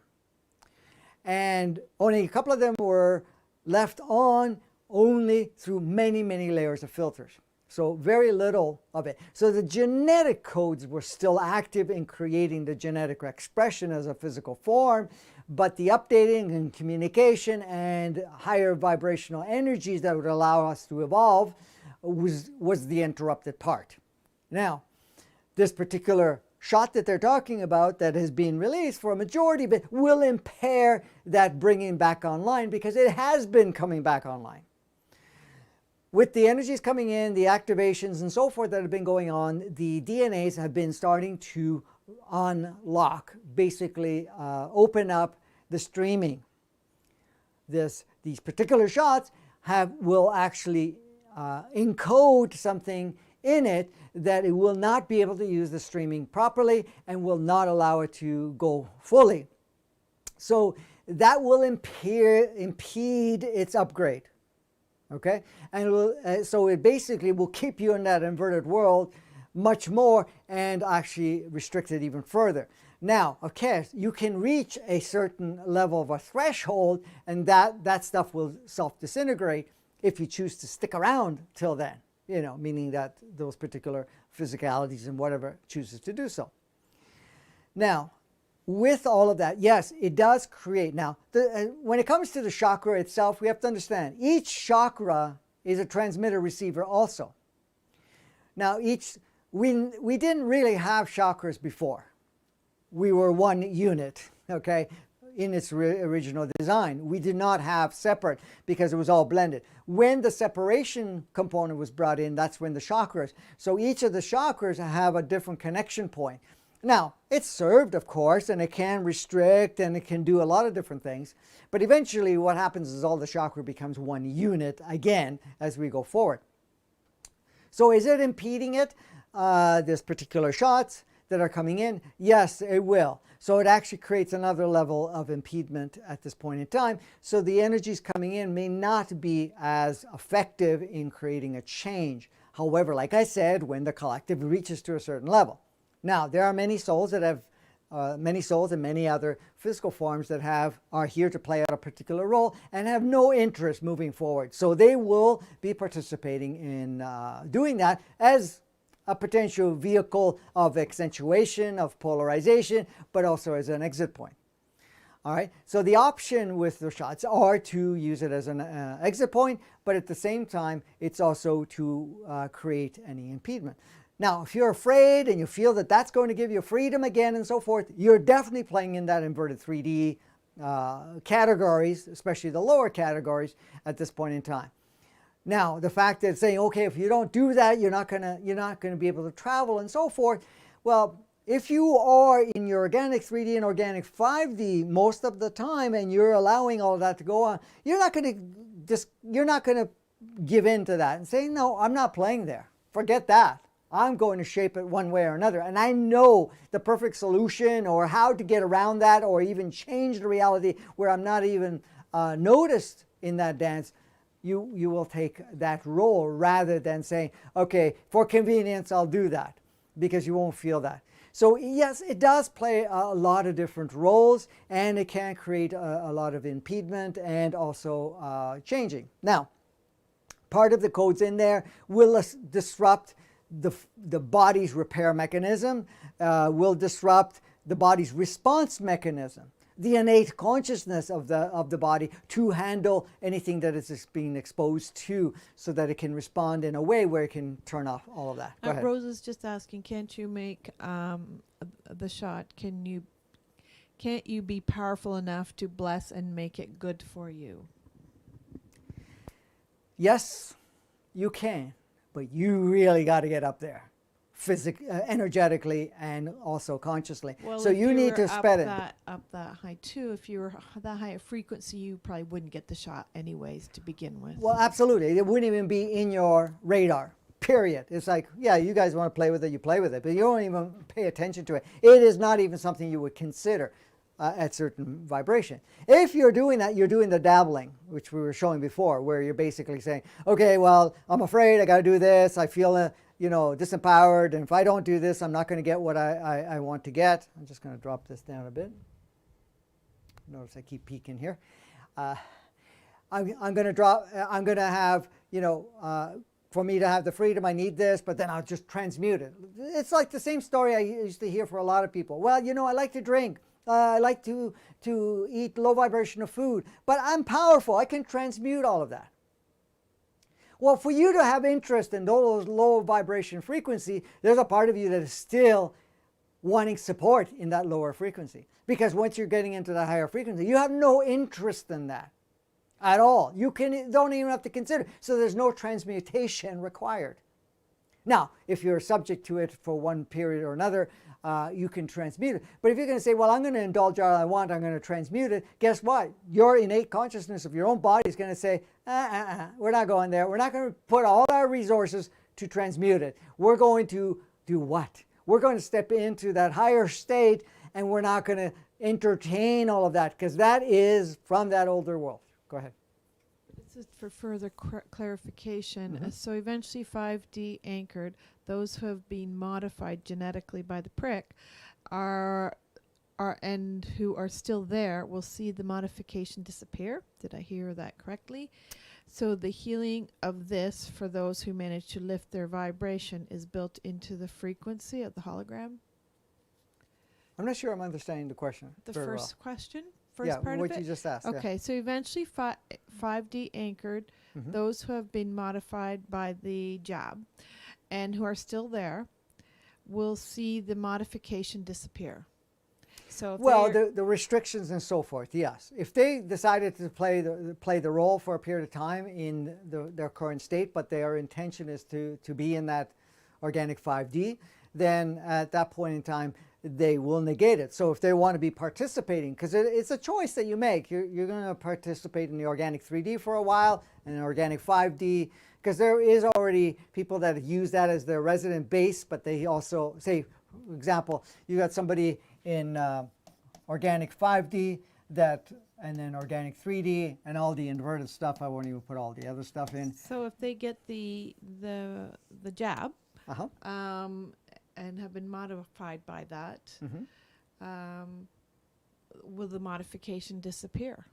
And only a couple of them were left on only through many, many layers of filters. So very little of it. So the genetic codes were still active in creating the genetic expression as a physical form, but the updating and communication and higher vibrational energies that would allow us to evolve was the interrupted part. Now, this particular shot that they're talking about that has been released for a majority of it will impair that bringing back online, because it has been coming back online. With the energies coming in, the activations and so forth that have been going on, the DNAs have been starting to unlock, basically open up the streaming. These particular shots will actually encode something in it that it will not be able to use the streaming properly and will not allow it to go fully. So that will impede its upgrade. Okay, and so it basically will keep you in that inverted world much more and actually restrict it even further. Now, of course, you can reach a certain level of a threshold, and that stuff will self-disintegrate if you choose to stick around till then, meaning that those particular physicalities and whatever chooses to do so. Now, with all of that, yes, it does create. Now, when it comes to the chakra itself, we have to understand each chakra is a transmitter receiver also. Now, we didn't really have chakras before. We were one unit, okay, in its original design. We did not have separate because it was all blended. When the separation component was brought in, that's when the chakras. So each of the chakras have a different connection point. Now, it's served, of course, and it can restrict and it can do a lot of different things. But eventually what happens is all the chakra becomes one unit again as we go forward. So is it impeding it, this particular shots that are coming in? Yes, it will. So it actually creates another level of impediment at this point in time. So the energies coming in may not be as effective in creating a change. However, like I said, when the collective reaches to a certain level. Now, there are many souls that have, many souls and many other physical forms that are here to play out a particular role and have no interest moving forward. So they will be participating in doing that as a potential vehicle of accentuation, of polarization, but also as an exit point. All right, so the option with the shots are to use it as an exit point, but at the same time, it's also to create any impediment. Now, if you're afraid and you feel that that's going to give you freedom again and so forth, you're definitely playing in that inverted 3D categories, especially the lower categories at this point in time. Now, the fact that it's saying, okay, if you don't do that, you're not gonna be able to travel and so forth. Well, if you are in your organic 3D and organic 5D most of the time, and you're allowing all of that to go on, you're not gonna give in to that and say, no, I'm not playing there. Forget that. I'm going to shape it one way or another. And I know the perfect solution or how to get around that or even change the reality where I'm not even noticed in that dance. You will take that role rather than saying, okay, for convenience, I'll do that, because you won't feel that. So yes, it does play a lot of different roles, and it can create a lot of impediment and also changing. Now, part of the codes in there will disrupt the body's repair mechanism, will disrupt the body's response mechanism, the innate consciousness of the body to handle anything that is being exposed to, so that it can respond in a way where it can turn off all of that. Go ahead. Rose is just asking, can't you make the shot? Can't you be powerful enough to bless and make it good for you? Yes, you can. But you really got to get up there, energetically and also consciously. Well, so you need to spread it. Up that high too. If you were that high a frequency, you probably wouldn't get the shot anyways to begin with. Well, absolutely. It wouldn't even be in your radar, period. It's like, yeah, you guys want to play with it, you play with it, but you don't even pay attention to it. It is not even something you would consider at certain vibration. If you're doing that, you're doing the dabbling, which we were showing before, where you're basically saying, okay, well, I'm afraid I got to do this. I feel, disempowered. And if I don't do this, I'm not going to get what I want to get. I'm just going to drop this down a bit. Notice I keep peeking here. I'm going to have, for me to have the freedom, I need this, but then I'll just transmute it. It's like the same story I used to hear for a lot of people. Well, I like to drink. I like to eat low vibrational food, but I'm powerful. I can transmute all of that. Well, for you to have interest in those low vibration frequency, there's a part of you that is still wanting support in that lower frequency. Because once you're getting into the higher frequency, you have no interest in that at all. You don't even have to consider. So there's no transmutation required. Now, if you're subject to it for one period or another, you can transmute it. But if you're going to say, well, I'm going to indulge all I want, I'm going to transmute it, guess what? Your innate consciousness of your own body is going to say, we're not going there. We're not going to put all our resources to transmute it. We're going to do what? We're going to step into that higher state, and we're not going to entertain all of that, because that is from that older world. Go ahead. This is for further clarification. So eventually 5D anchored, those who have been modified genetically by the prick are and who are still there will see the modification disappear. Did I hear that correctly? So the healing of this for those who manage to lift their vibration is built into the frequency of the hologram. I'm not sure I'm understanding the question. The very first well. question, first part what of it. you just asked. Okay, so eventually 5D anchored, those who have been modified by the jab and who are still there will see the modification disappear. So if the restrictions and so forth, yes. If they decided to play the role for a period of time in their current state, but their intention is to be in that organic 5D, then at that point in time, they will negate it. So if they want to be participating, because it's a choice that you make, you're going to participate in the organic 3D for a while and an organic 5D, because there is already people that use that as their resident base, but they also, say, for example, you got somebody in organic 5D and then organic 3D and all the inverted stuff. I won't even put all the other stuff in. So if they get the jab, Uh-huh. and have been modified by that, will the modification disappear?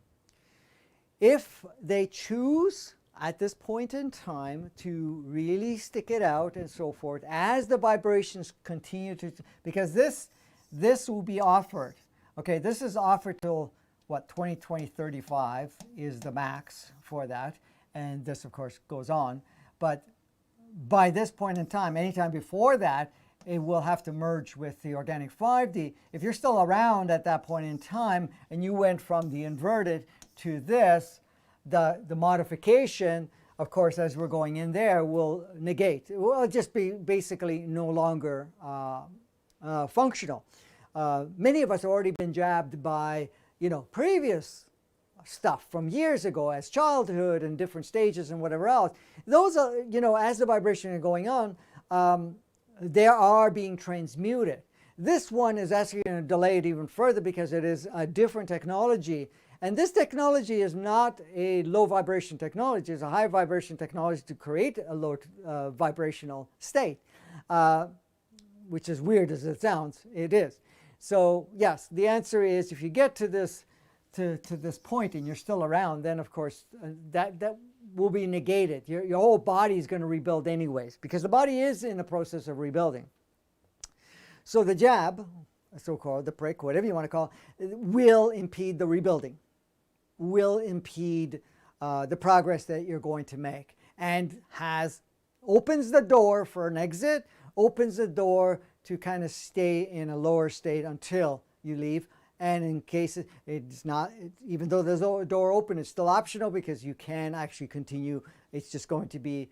If they choose at this point in time to really stick it out and so forth, as the vibrations continue to, because this will be offered. Okay, this is offered till what, 2035 is the max for that, and this of course goes on. But by this point in time, anytime before that, it will have to merge with the organic 5D. If you're still around at that point in time and you went from the inverted to this, the modification, of course, as we're going in there, will negate. It will just be basically no longer functional. Many of us have already been jabbed by, previous stuff from years ago as childhood and different stages and whatever else. Those are, as the vibration is going on, they are being transmuted. This one is actually going to delay it even further because it is a different technology. And this technology is not a low vibration technology. It's a high vibration technology to create a low vibrational state, which is weird as it sounds. It is. So yes, the answer is if you get to this point and you're still around, then of course that will be negated. Your whole body is going to rebuild anyways, because the body is in the process of rebuilding. So the jab, so-called the prick, whatever you want to call it, will impede the rebuilding, will impede the progress that you're going to make, and opens the door for an exit, opens the door to kind of stay in a lower state until you leave. And in case it's not, even though there's a door open, it's still optional because you can actually continue. It's just going to be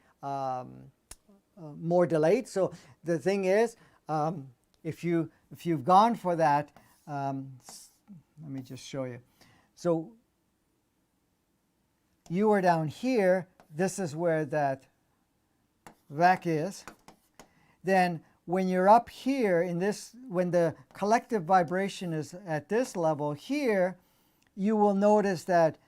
more delayed. So the thing is, if you've gone for that, let me just show you. So you are down here. This is where that vac is. Then when you're up here in this, when the collective vibration is at this level here, you will notice that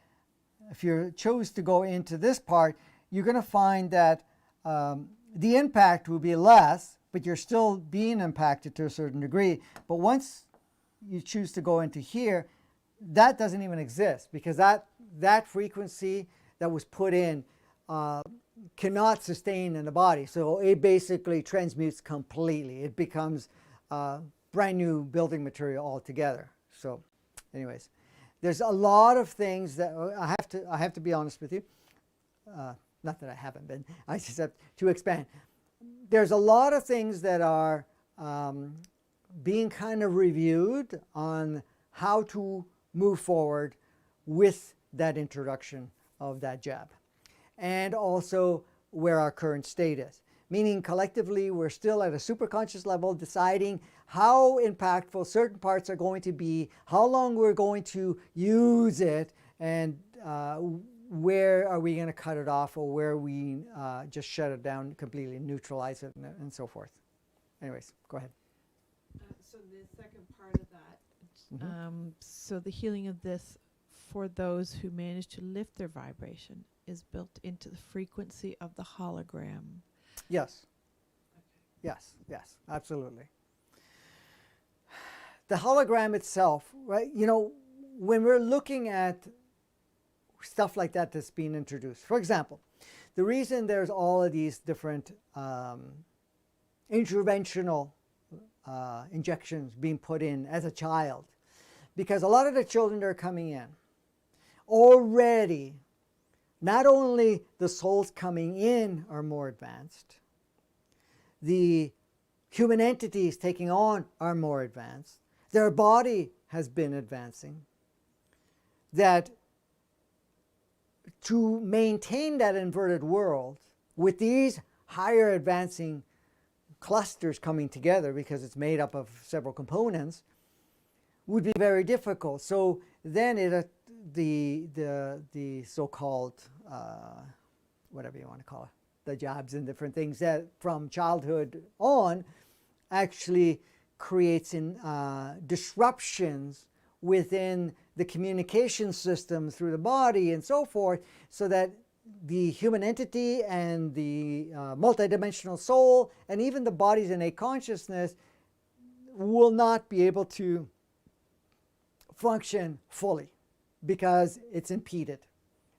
if you choose to go into this part, you're going to find that the impact will be less, but you're still being impacted to a certain degree. But once you choose to go into here, that doesn't even exist, because that frequency that was put in cannot sustain in the body. So it basically transmutes completely. It becomes brand new building material altogether. So anyways, there's a lot of things that I have to be honest with you. Not that I haven't been, I just have to expand. There's a lot of things that are being kind of reviewed on how to move forward with that introduction of that jab, and also where our current state is. Meaning collectively we're still at a superconscious level deciding how impactful certain parts are going to be, how long we're going to use it, and where are we going to cut it off, or where we just shut it down, completely neutralize it, and so forth. Anyways, go ahead. So the second part of that, So the healing of this for those who manage to lift their vibration is built into the frequency of the hologram. Yes. Yes, yes, absolutely. The hologram itself, right? You know, when we're looking at stuff like that that's being introduced, for example, the reason there's all of these different interventional injections being put in as a child, because a lot of the children that are coming in already, not only the souls coming in are more advanced, the human entities taking on are more advanced, their body has been advancing, that to maintain that inverted world with these higher advancing clusters coming together, because it's made up of several components, would be very difficult. So then the so-called whatever you want to call it, the jabs and different things that from childhood on actually creates disruptions within the communication system through the body and so forth, so that the human entity and the multidimensional soul and even the body's innate consciousness will not be able to function fully because it's impeded,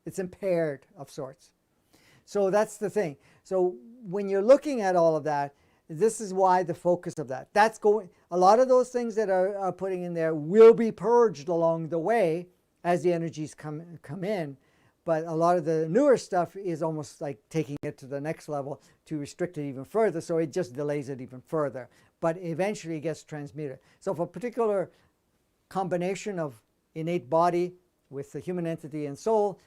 it's impaired of sorts. So that's the thing. So when you're looking at all of that, this is why the focus of that. That's going. A lot of those things that are putting in there will be purged along the way as the energies come in. But a lot of the newer stuff is almost like taking it to the next level to restrict it even further. So it just delays it even further. But eventually it gets transmuted. So if a particular combination of innate body with the human entity and soul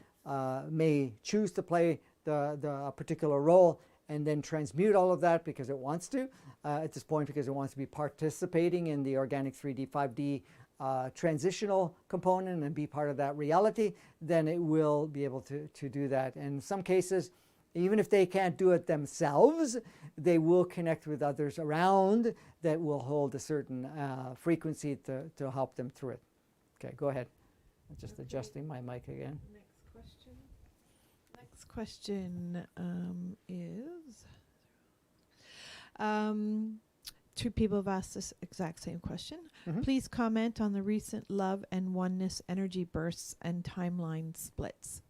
may choose to play the particular role and then transmute all of that because it wants to, at this point because it wants to be participating in the organic 3D, 5D transitional component and be part of that reality, then it will be able to do that. And in some cases, even if they can't do it themselves, they will connect with others around that will hold a certain frequency to help them through it. Okay, go ahead. I'm just adjusting my mic again. Next question is, two people have asked this exact same question. Mm-hmm. Please comment on the recent love and oneness energy bursts and timeline splits.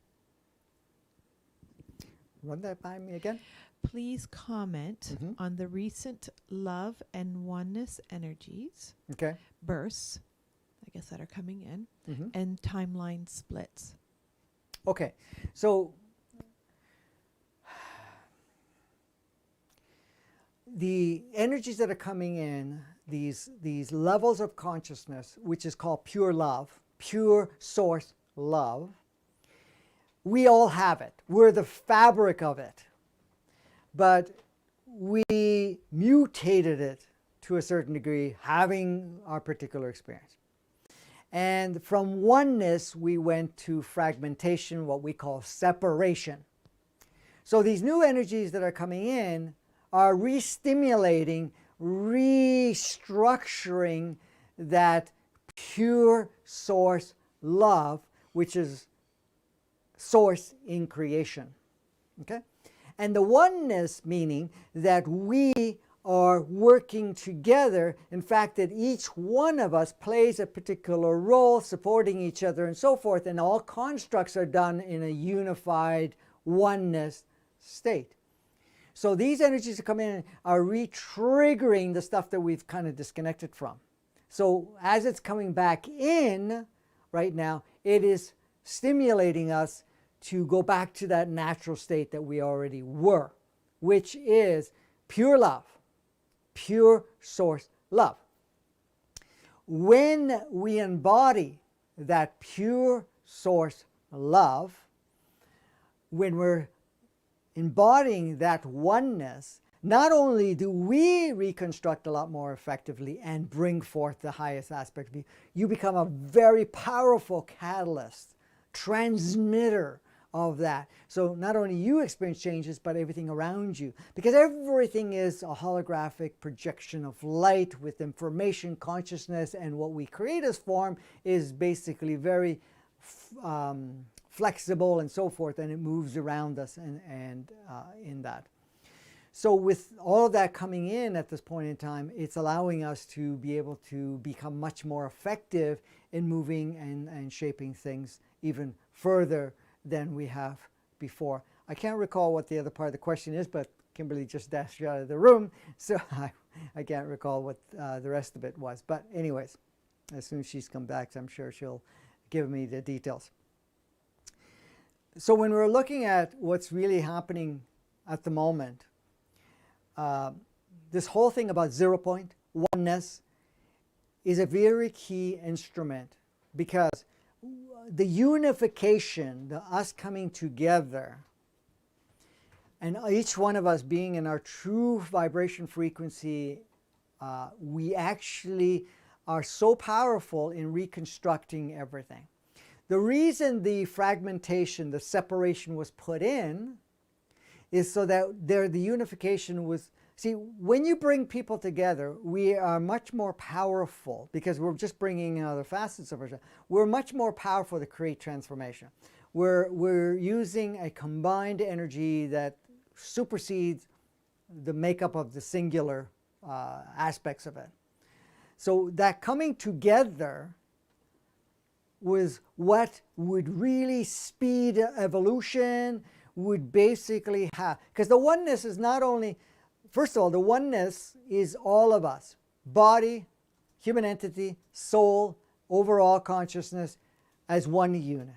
Run that by me again. Please comment on the recent love and oneness energies, Okay. bursts, I guess that are coming in, and timeline splits. Okay, so the energies that are coming in, these levels of consciousness, which is called pure love, pure source love, we all have it. We're the fabric of it. But we mutated it to a certain degree, having our particular experience. And from oneness, we went to fragmentation, what we call separation. So these new energies that are coming in are re-stimulating, restructuring that pure source love, which is source in creation. Okay? And the oneness meaning that we are working together, in fact, that each one of us plays a particular role, supporting each other and so forth, and all constructs are done in a unified oneness state. So these energies that come in are re-triggering the stuff that we've kind of disconnected from. So as it's coming back in right now, it is stimulating us to go back to that natural state that we already were, which is pure love, pure source love. When we embody that pure source love, when we're embodying that oneness, not only do we reconstruct a lot more effectively and bring forth the highest aspect of you, you become a very powerful catalyst, transmitter of that. So not only you experience changes, but everything around you, because everything is a holographic projection of light with information, consciousness, and what we create as form is basically very flexible and so forth, and it moves around us and in that. So with all of that coming in at this point in time, it's allowing us to be able to become much more effective in moving and shaping things even further than we have before. I can't recall what the other part of the question is, but Kimberly just dashed out of the room, so I can't recall what the rest of it was. But anyways, as soon as she's come back, I'm sure she'll give me the details. So when we're looking at what's really happening at the moment, this whole thing about 0 point, oneness, is a very key instrument, because the unification, the us coming together, and each one of us being in our true vibration frequency, we actually are so powerful in reconstructing everything. The reason the fragmentation, the separation was put in is so that the unification was, see, when you bring people together, we are much more powerful, because we're just bringing in other facets of ourselves. We're much more powerful to create transformation. We're using a combined energy that supersedes the makeup of the singular aspects of it. So that coming together was what would really speed evolution, would basically have, because the oneness is not only, first of all, the oneness is all of us, body, human entity, soul, overall consciousness as one unit.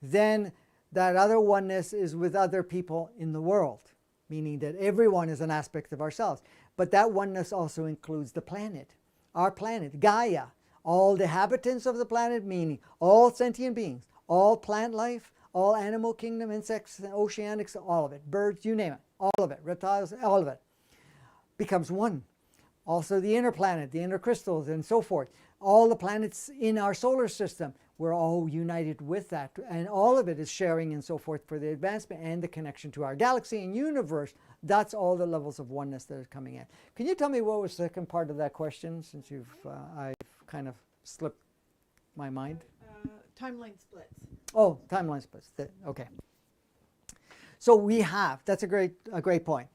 Then that other oneness is with other people in the world, meaning that everyone is an aspect of ourselves. But that oneness also includes the planet, our planet, Gaia, all the inhabitants of the planet, meaning all sentient beings, all plant life, all animal kingdom, insects, oceanics, all of it, birds, you name it, all of it, reptiles, all of it, becomes one. Also the inner planet, the inner crystals, and so forth. All the planets in our solar system, we're all united with that. And all of it is sharing and so forth for the advancement and the connection to our galaxy and universe. That's all the levels of oneness that is coming in. Can you tell me what was the second part of that question, since I've kind of slipped my mind? Timeline splits. Oh, timeline splits. Okay. So we have, that's a great point.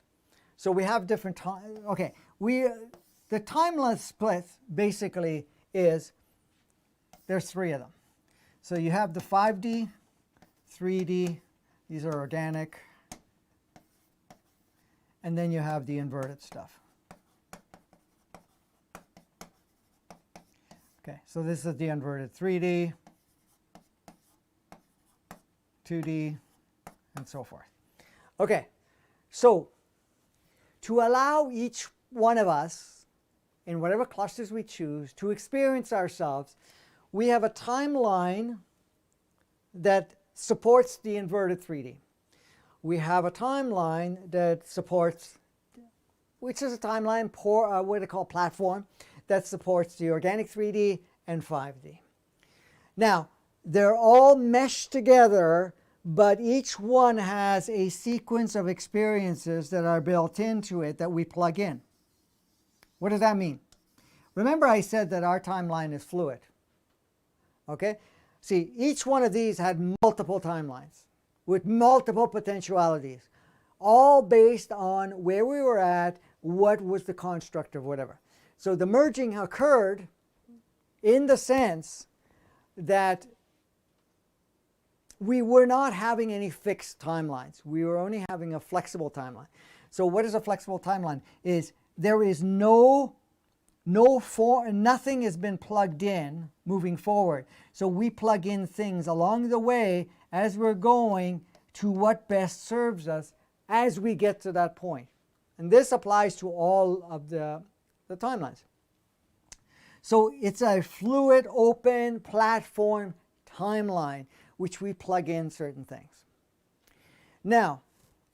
So we have different time. Okay, the timeline splits basically is, there's three of them. So you have the 5D, 3D, these are organic, and then you have the inverted stuff. Okay, so this is the inverted 3D, 2D, and so forth. Okay, so to allow each one of us, in whatever clusters we choose, to experience ourselves, we have a timeline that supports the inverted 3D. We have a timeline that supports, which is a timeline, what they call platform, that supports the organic 3D and 5D. Now, they're all meshed together, but each one has a sequence of experiences that are built into it that we plug in. What does that mean? Remember I said that our timeline is fluid. Okay? See, each one of these had multiple timelines with multiple potentialities, all based on where we were at, what was the construct of whatever. So the merging occurred in the sense that we were not having any fixed timelines. We were only having a flexible timeline. So what is a flexible timeline? Is there is nothing has been plugged in moving forward. So we plug in things along the way as we're going to what best serves us as we get to that point. And this applies to all of the timelines. So it's a fluid, open platform timeline which we plug in certain things. Now,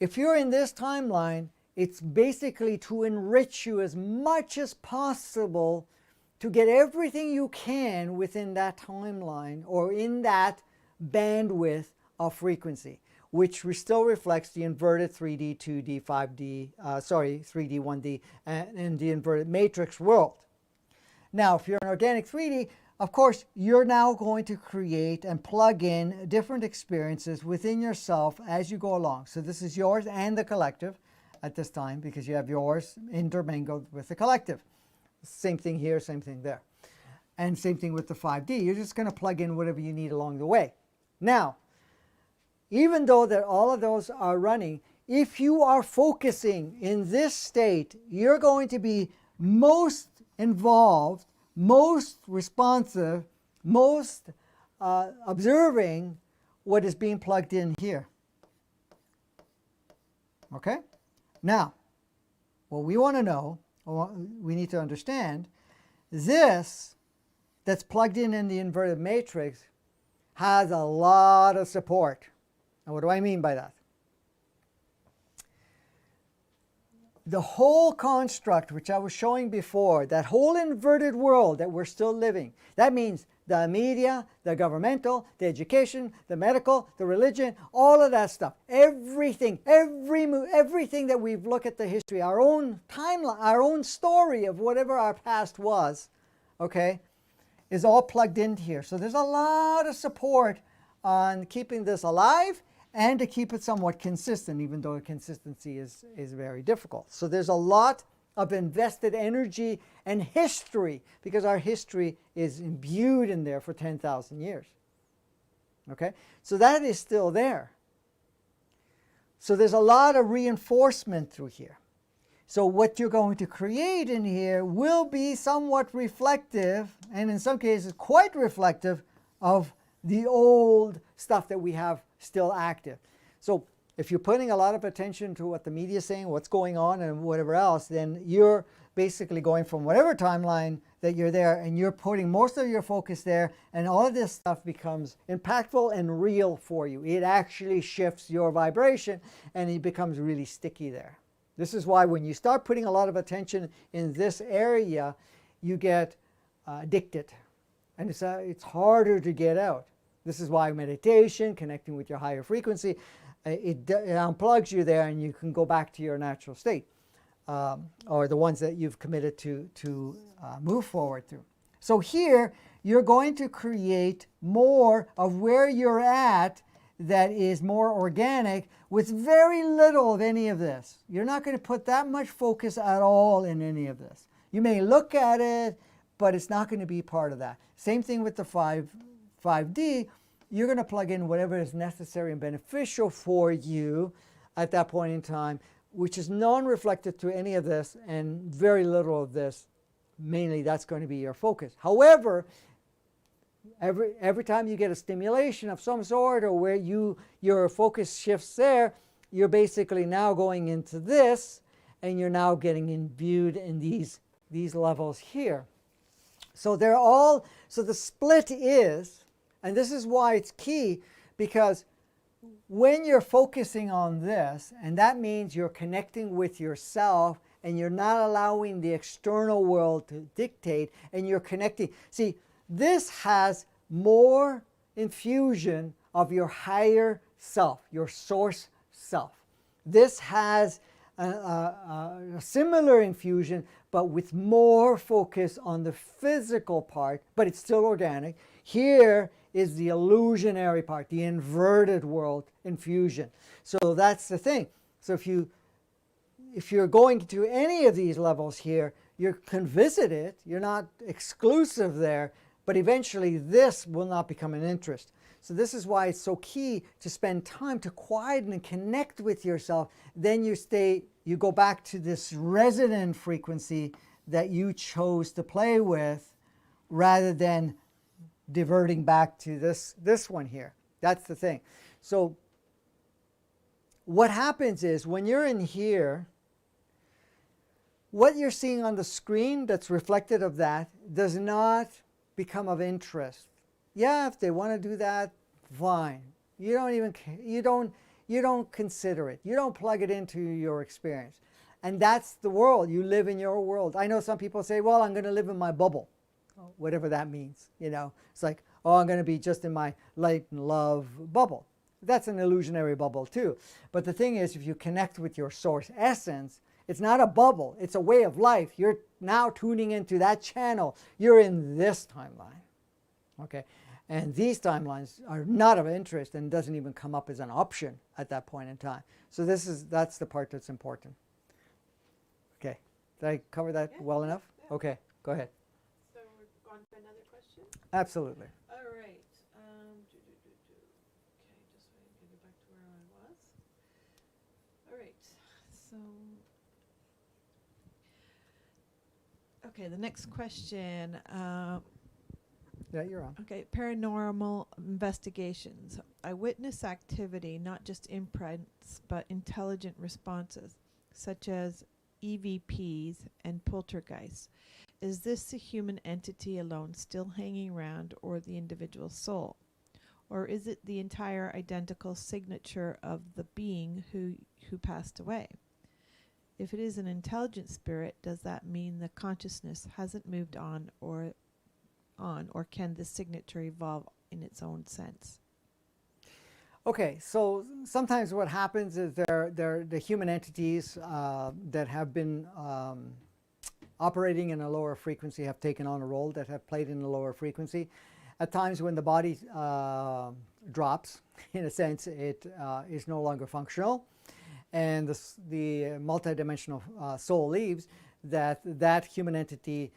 if you're in this timeline, it's basically to enrich you as much as possible to get everything you can within that timeline or in that bandwidth of frequency. which still reflects the inverted 3D, 2D, 5D, 3D, 1D, and the inverted matrix world. Now, if you're an organic 3D, of course, you're now going to create and plug in different experiences within yourself as you go along. So this is yours and the collective at this time, because you have yours intermingled with the collective. Same thing here, same thing there. And same thing with the 5D. You're just going to plug in whatever you need along the way. Now, even though that all of those are running, if you are focusing in this state, you're going to be most involved, most responsive, most observing what is being plugged in here. Okay? Now, what we want to know, or we need to understand, this that's plugged in the inverted matrix has a lot of support. And what do I mean by that? The whole construct, which I was showing before, that whole inverted world that we're still living, that means the media, the governmental, the education, the medical, the religion, all of that stuff, everything, everything that we've looked at the history, our own timeline, our own story of whatever our past was, okay, is all plugged into here. So there's a lot of support on keeping this alive and to keep it somewhat consistent, even though consistency is very difficult. So there's a lot of invested energy and history, because our history is imbued in there for 10,000 years. Okay? So that is still there. So there's a lot of reinforcement through here. So what you're going to create in here will be somewhat reflective, and in some cases quite reflective, of the old stuff that we have still active. So if you're putting a lot of attention to what the media is saying, what's going on and whatever else, then you're basically going from whatever timeline that you're there, and you're putting most of your focus there, and all of this stuff becomes impactful and real for you. It actually shifts your vibration, and it becomes really sticky there. This is why when you start putting a lot of attention in this area, you get addicted, and it's harder to get out. This is why meditation, connecting with your higher frequency, it unplugs you there, and you can go back to your natural state, or the ones that you've committed to move forward through. So here, you're going to create more of where you're at that is more organic with very little of any of this. You're not going to put that much focus at all in any of this. You may look at it, but it's not going to be part of that. Same thing with the 5D. You're going to plug in whatever is necessary and beneficial for you at that point in time, which is non-reflective to any of this and very little of this. Mainly that's going to be your focus. However, every time you get a stimulation of some sort, or where your focus shifts there, you're basically now going into this, and you're now getting imbued in these levels here. So so the split is, and this is why it's key, because when you're focusing on this, and that means you're connecting with yourself, and you're not allowing the external world to dictate, and you're connecting. See, this has more infusion of your higher self, your source self. This has a similar infusion, but with more focus on the physical part, but it's still organic. Here is the illusionary part, the inverted world infusion. So that's the thing. So if you're going to any of these levels here, you can visit it. You're not exclusive there, but eventually this will not become an interest. So this is why it's so key to spend time to quieten and connect with yourself. Then you go back to this resonant frequency that you chose to play with, rather than diverting back to this one here. That's the thing. So what happens is, when you're in here, what you're seeing on the screen that's reflected of that does not become of interest. Yeah, if they want to do that, fine. You don't consider it. You don't plug it into your experience. And that's the world. You live in your world. I know some people say, well, I'm going to live in my bubble, whatever that means. It's like, oh, I'm going to be just in my light and love bubble. that's an illusionary bubble too. But the thing is, if you connect with your source essence, it's not a bubble, it's a way of life. You're now tuning into that channel. You're in this timeline. Okay? And these timelines are not of interest and doesn't even come up as an option at that point in time. So that's the part that's important. Okay. Did I cover that well enough? Yeah. Okay, go ahead. So we're on to another question? Absolutely. All right. Okay, just so I can get back to where I was. All right. So, okay, the next question. Yeah, you're on. Okay, paranormal investigations. I witness activity, not just imprints, but intelligent responses, such as EVPs and poltergeists. Is this the human entity alone still hanging around, or the individual soul? Or is it the entire identical signature of the being who passed away? If it is an intelligent spirit, does that mean the consciousness hasn't moved on, or can the signature evolve in its own sense? Okay, so sometimes what happens is the human entities that have been operating in a lower frequency have taken on a role, that have played in a lower frequency. At times when the body drops, in a sense, it is no longer functional, and the multidimensional soul leaves, that human entity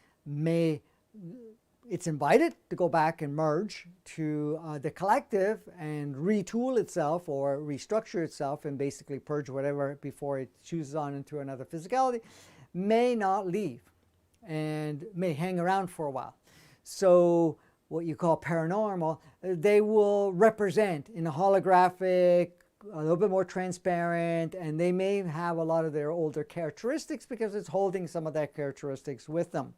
it's invited to go back and merge to the collective and retool itself or restructure itself and basically purge whatever before it chooses on into another physicality, may not leave and may hang around for a while. So what you call paranormal, they will represent in a holographic, a little bit more transparent, and they may have a lot of their older characteristics because it's holding some of that characteristics with them.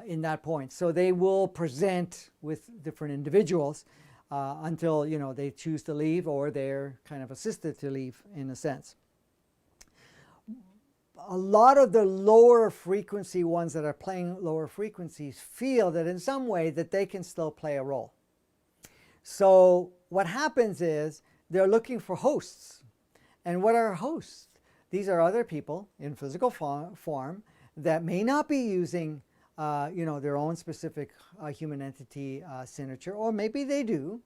In that point. So they will present with different individuals until, you know, they choose to leave or they're kind of assisted to leave in a sense. A lot of the lower frequency ones that are playing lower frequencies feel that in some way that they can still play a role. So what happens is they're looking for hosts. And what are hosts? These are other people in physical form that may not be using their own specific human entity signature, or maybe they do,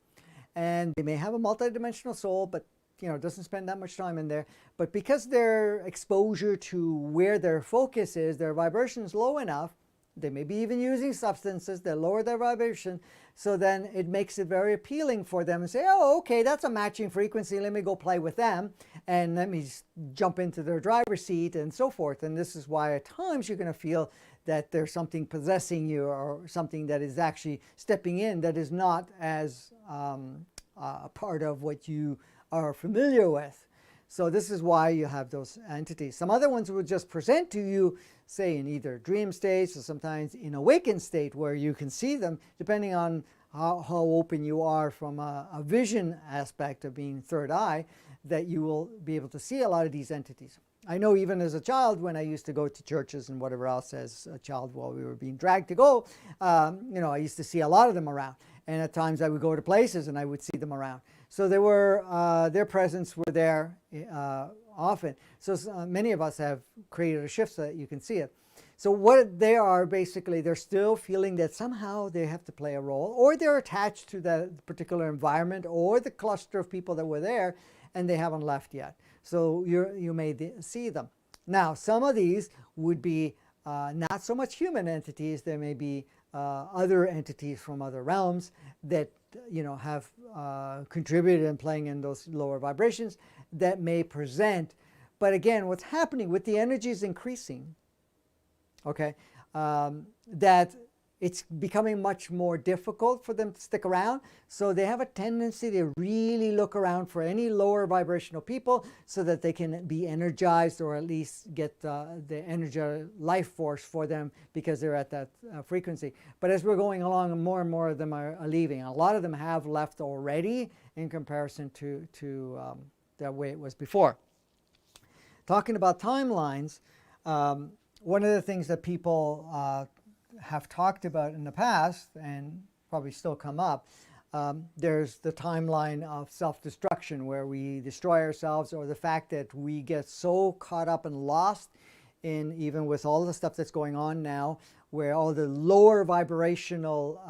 and they may have a multidimensional soul, but doesn't spend that much time in there. But because their exposure to where their focus is, their vibration is low enough, they may be even using substances that lower their vibration, so then it makes it very appealing for them and say, oh, okay, that's a matching frequency, let me go play with them, and let me jump into their driver's seat and so forth. And this is why at times you're going to feel that there's something possessing you or something that is actually stepping in that is not as a part of what you are familiar with. So this is why you have those entities. Some other ones will just present to you, say in either dream states or sometimes in awakened state where you can see them, depending on how open you are from a vision aspect of being third eye, that you will be able to see a lot of these entities. I know even as a child, when I used to go to churches and whatever else as a child while we were being dragged to go, I used to see a lot of them around. And at times I would go to places and I would see them around. So they were, their presence were there often. So many of us have created a shift so that you can see it. So what they are basically, they're still feeling that somehow they have to play a role, or they're attached to that particular environment or the cluster of people that were there, and they haven't left yet. So you may see them. Now, some of these would be not so much human entities. There may be other entities from other realms that have contributed in playing in those lower vibrations that may present. But again, what's happening with the energies increasing, okay, that it's becoming much more difficult for them to stick around. So they have a tendency to really look around for any lower vibrational people so that they can be energized, or at least get the energy life force for them because they're at that frequency. But as we're going along, more and more of them are leaving. A lot of them have left already in comparison to the way it was before. Talking about timelines, one of the things that people have talked about in the past, and probably still come up, there's the timeline of self-destruction where we destroy ourselves, or the fact that we get so caught up and lost in, even with all the stuff that's going on now, where all the lower vibrational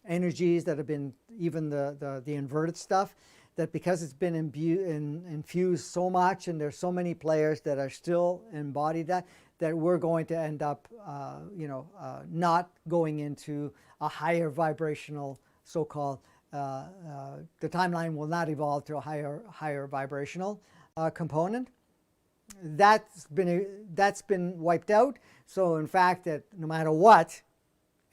energies that have been, even the inverted stuff, that because it's been infused so much and there's so many players that are still embodied that we're going to end up, not going into a higher vibrational, so-called, the timeline will not evolve to a higher vibrational component. That's been wiped out. So in fact, that no matter what,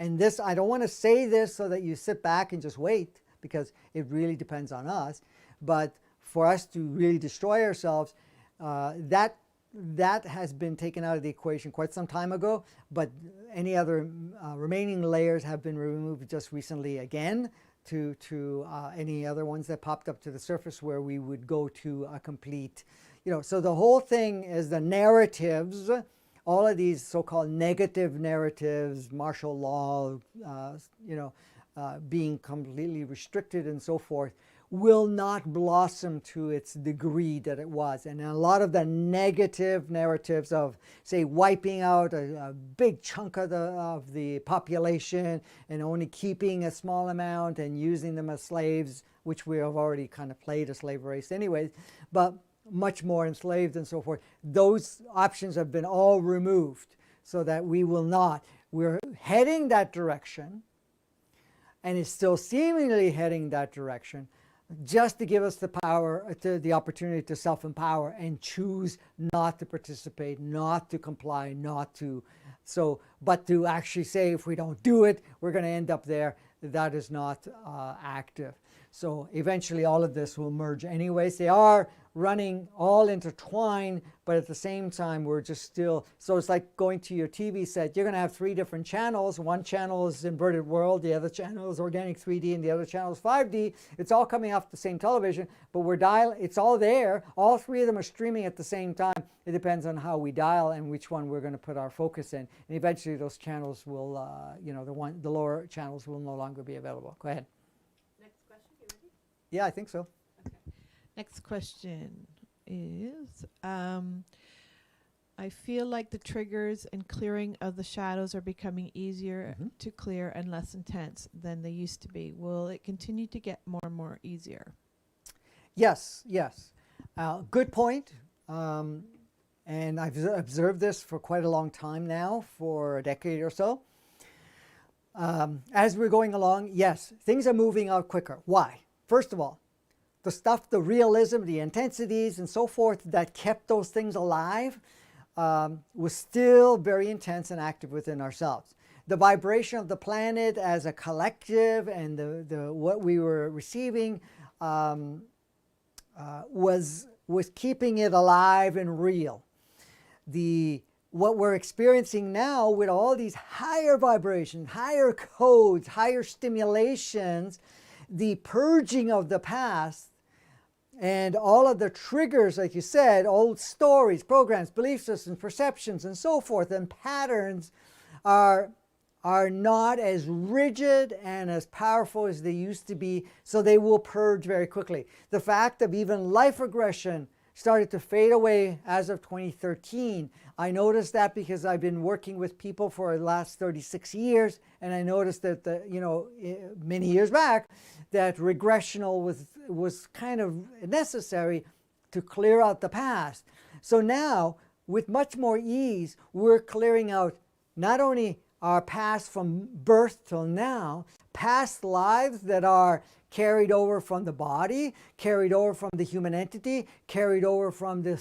and this, I don't want to say this so that you sit back and just wait, because it really depends on us. But for us to really destroy ourselves, that has been taken out of the equation quite some time ago. But any other remaining layers have been removed just recently again, to any other ones that popped up to the surface, where we would go to a complete, so the whole thing is the narratives, all of these so-called negative narratives, martial law, being completely restricted and so forth, will not blossom to its degree that it was. And a lot of the negative narratives of, say, wiping out a big chunk of the population and only keeping a small amount and using them as slaves, which we have already kind of played a slave race anyways, but much more enslaved and so forth, those options have been all removed, so that we will not. We're heading that direction, and it's still seemingly heading that direction, just to give us the power, the opportunity to self-empower and choose not to participate, not to comply, but to actually say, if we don't do it, we're going to end up there. That is not active. So eventually all of this will merge anyways. They are running all intertwined, but at the same time we're just still, so it's like going to your TV set. You're going to have 3 different channels. One channel is inverted world, the other channel is organic 3D, and the other channel is 5D. It's all coming off the same television, but it's all there. All 3 of them are streaming at the same time. It depends on how we dial and which one we're going to put our focus in. And eventually those channels will, the lower channels will no longer be available. Go ahead. Next question, you ready? Yeah, I think so. Okay. Next question is, I feel like the triggers and clearing of the shadows are becoming easier to clear and less intense than they used to be. Will it continue to get more and more easier? Yes. Good point. And I've observed this for quite a long time now, for a decade or so. As we're going along, yes, things are moving out quicker. Why? First of all, the stuff, the realism, the intensities and so forth that kept those things alive was still very intense and active within ourselves. The vibration of the planet as a collective and the what we were receiving was keeping it alive and real. What we're experiencing now with all these higher vibrations, higher codes, higher stimulations, the purging of the past, and all of the triggers, like you said, old stories, programs, belief systems, perceptions, and so forth, and patterns are not as rigid and as powerful as they used to be, so they will purge very quickly. The fact of even life regression started to fade away as of 2013. I noticed that because I've been working with people for the last 36 years, and I noticed that many years back that regressional was kind of necessary to clear out the past. So now, with much more ease, we're clearing out not only our past from birth till now, past lives that are carried over from the body, carried over from the human entity, carried over from the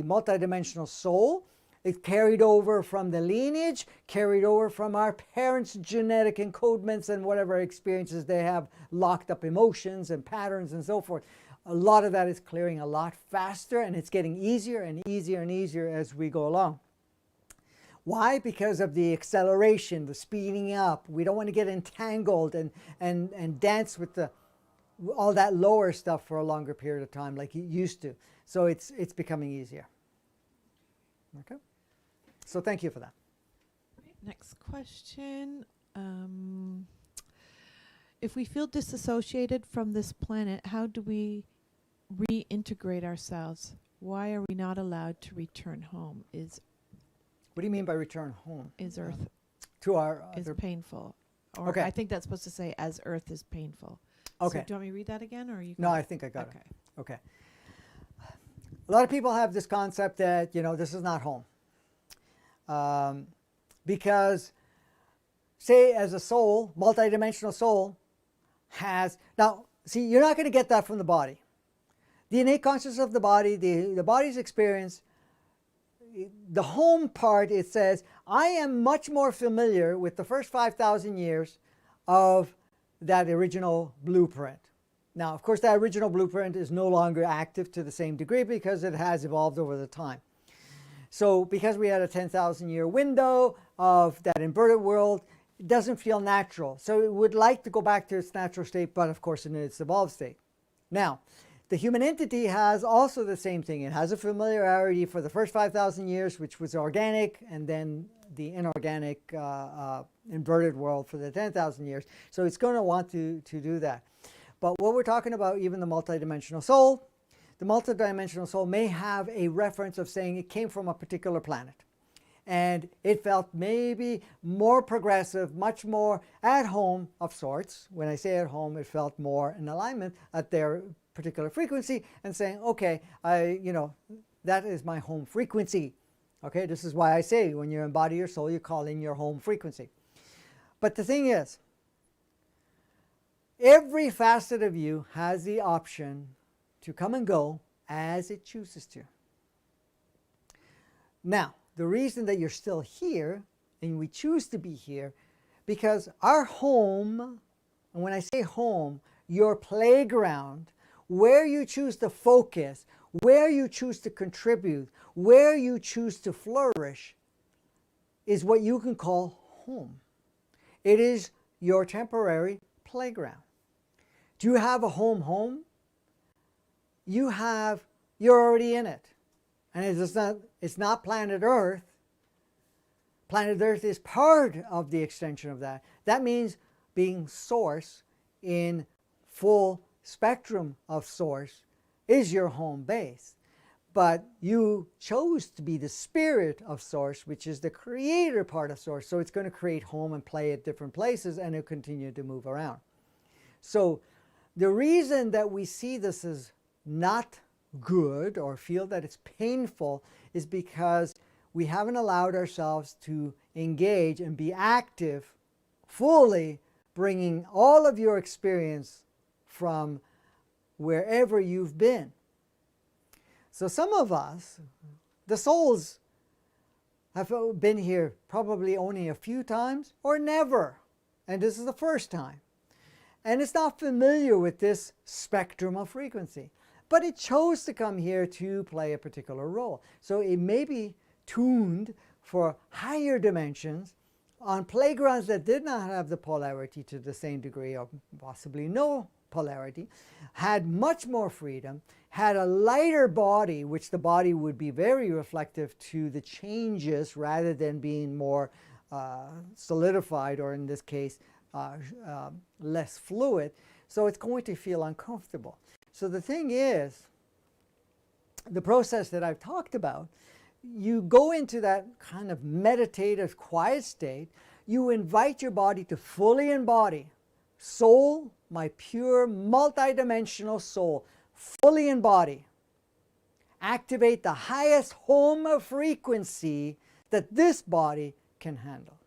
multidimensional soul. It's carried over from the lineage, carried over from our parents' genetic encodements and whatever experiences they have, locked up emotions and patterns and so forth. A lot of that is clearing a lot faster, and it's getting easier and easier and easier as we go along. Why? Because of the acceleration, the speeding up. We don't want to get entangled and dance with all that lower stuff for a longer period of time like it used to. So it's becoming easier. Okay? So thank you for that. Next question. if we feel disassociated from this planet, how do we reintegrate ourselves? Why are we not allowed to return home? What do you mean by return home? Is Earth To our is other... painful? Or Okay. I think that's supposed to say as Earth is painful. Okay. So do you want me to read that again, or you? No, got I it? think I got Okay. it. Okay. A lot of people have this concept that, this is not home. Because, say, as a soul, multidimensional soul has... Now, see, you're not going to get that from the body. The innate consciousness of the body, the body's experience, the home part, it says, I am much more familiar with the first 5,000 years of that original blueprint. Now, of course, that original blueprint is no longer active to the same degree because it has evolved over the time. So because we had a 10,000 year window of that inverted world, it doesn't feel natural. So it would like to go back to its natural state, but of course in its evolved state. Now, the human entity has also the same thing. It has a familiarity for the first 5,000 years, which was organic, and then the inorganic inverted world for the 10,000 years. So it's going to want to do that. But what we're talking about, even the multidimensional soul may have a reference of saying it came from a particular planet. And it felt maybe more progressive, much more at home of sorts. When I say at home, it felt more in alignment at their particular frequency and saying, okay, that is my home frequency. Okay, this is why I say when you embody your soul, you call in your home frequency. But the thing is, every facet of you has the option to come and go as it chooses to. Now, the reason that you're still here, and we choose to be here, because our home, and when I say home, your playground, where you choose to focus, where you choose to contribute, where you choose to flourish, is what you can call home. It is your temporary playground. Do you have a home? You're already in it. And it's not planet Earth. Planet Earth is part of the extension of that. That means being source in full spectrum of source is your home base. But you chose to be the spirit of source, which is the creator part of source. So it's going to create home and play at different places, and it'll continue to move around. So the reason that we see this as not good or feel that it's painful is because we haven't allowed ourselves to engage and be active fully, bringing all of your experience from wherever you've been. So some of us, the souls, have been here probably only a few times or never, and this is the first time. And it's not familiar with this spectrum of frequency. But it chose to come here to play a particular role. So it may be tuned for higher dimensions on playgrounds that did not have the polarity to the same degree, or possibly no polarity, had much more freedom, had a lighter body, which the body would be very reflective to the changes rather than being more solidified, or in this case, less fluid. So it's going to feel uncomfortable. So the thing is, the process that I've talked about, you go into that kind of meditative, quiet state. You invite your body to fully embody. Soul, my pure, multidimensional soul, fully embody. Activate the highest home frequency that this body can handle.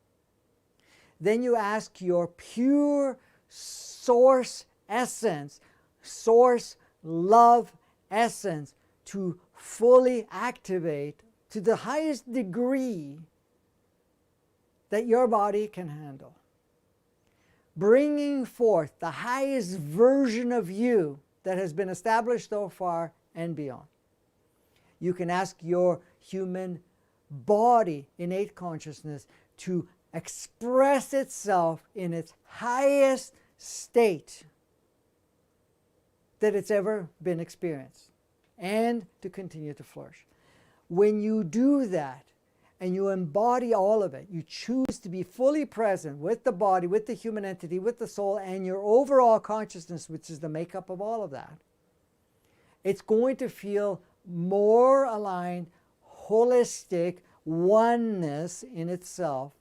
Then you ask your pure source essence, source love essence, to fully activate to the highest degree that your body can handle. Bringing forth the highest version of you that has been established so far and beyond. You can ask your human body, innate consciousness, to express itself in its highest state that it's ever been experienced, and to continue to flourish. When you do that, and you embody all of it. You choose to be fully present with the body, with the human entity, with the soul, and your overall consciousness, which is the makeup of all of that. It's going to feel more aligned, holistic, oneness in itself,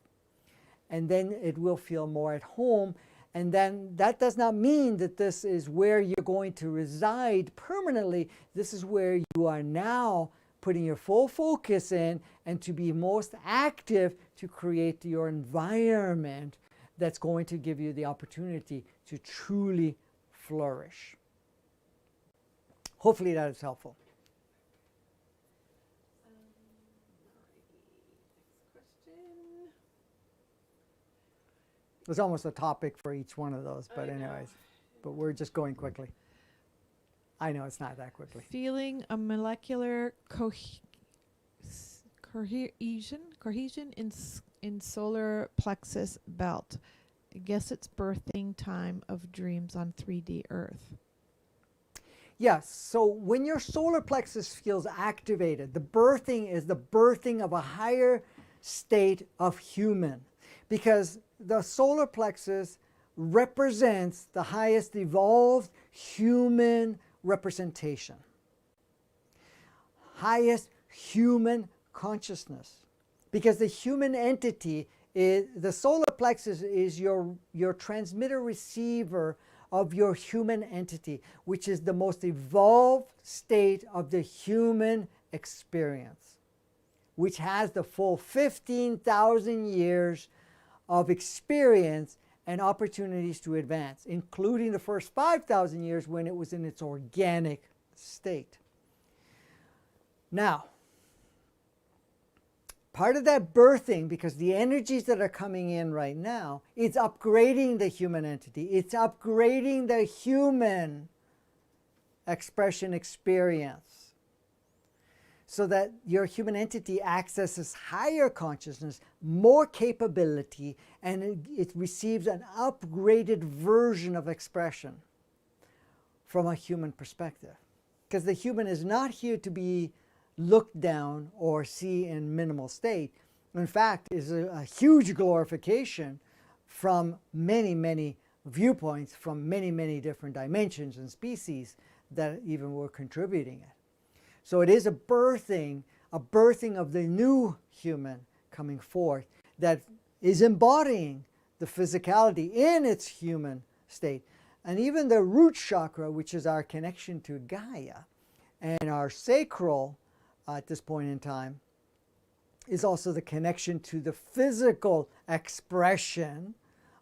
and then it will feel more at home. And then that does not mean that this is where you're going to reside permanently. This is where you are now putting your full focus in, and to be most active to create your environment that's going to give you the opportunity to truly flourish. Hopefully that is helpful. There's almost a topic for each one of those, but anyways, but we're just going quickly. I know it's not that quickly. Feeling a molecular cohesion in solar plexus belt. I guess it's birthing time of dreams on 3D Earth. Yes, so when your solar plexus feels activated, the birthing is the birthing of a higher state of human, because the solar plexus represents the highest evolved human representation, highest human consciousness, because the human entity is, the solar plexus is your transmitter receiver of your human entity, which is the most evolved state of the human experience, which has the full 15,000 years of experience and opportunities to advance, including the first 5,000 years when it was in its organic state. Now, part of that birthing, because the energies that are coming in right now, it's upgrading the human entity. It's upgrading the human expression experience, so that your human entity accesses higher consciousness, more capability, and it receives an upgraded version of expression from a human perspective. Because the human is not here to be looked down or see in minimal state. In fact, is a huge glorification from many, many viewpoints, from many, many different dimensions and species that even were contributing it. So it is a birthing of the new human coming forth that is embodying the physicality in its human state. And even the root chakra, which is our connection to Gaia, and our sacral at this point in time, is also the connection to the physical expression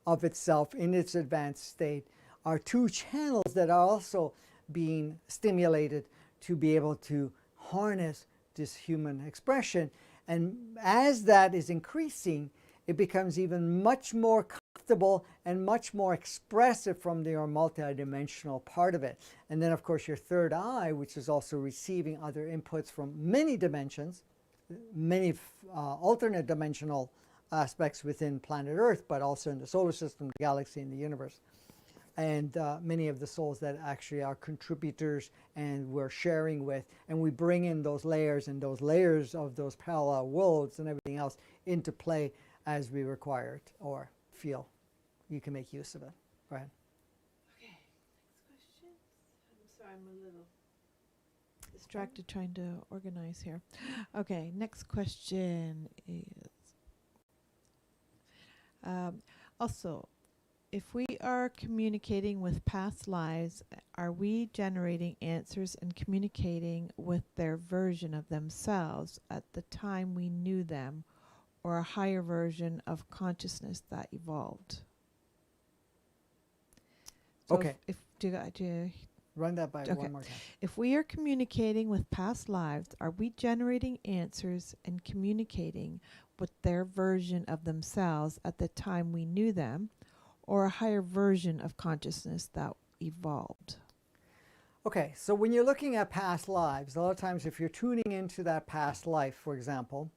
of itself in its advanced state, are two channels that are also being stimulated to be able to harness this human expression. And as that is increasing, it becomes even much more comfortable and much more expressive from your multidimensional part of it. And then, of course, your third eye, which is also receiving other inputs from many dimensions, many alternate dimensional aspects within planet Earth, but also in the solar system, the galaxy, and the universe. And many of the souls that actually are contributors and we're sharing with, and we bring in those layers and those layers of those parallel worlds and everything else into play as we require it or feel you can make use of it. Go ahead. Okay, next question. I'm sorry, I'm a little distracted trying to organize here. Okay, next question is also, if we are communicating with past lives, are we generating answers and communicating with their version of themselves at the time we knew them, or a higher version of consciousness that evolved? So Okay. do you Run that by Okay. one more time. If we are communicating with past lives, are we generating answers and communicating with their version of themselves at the time we knew them, or a higher version of consciousness that evolved? Okay, so when you're looking at past lives, a lot of times if you're tuning into that past life, for example,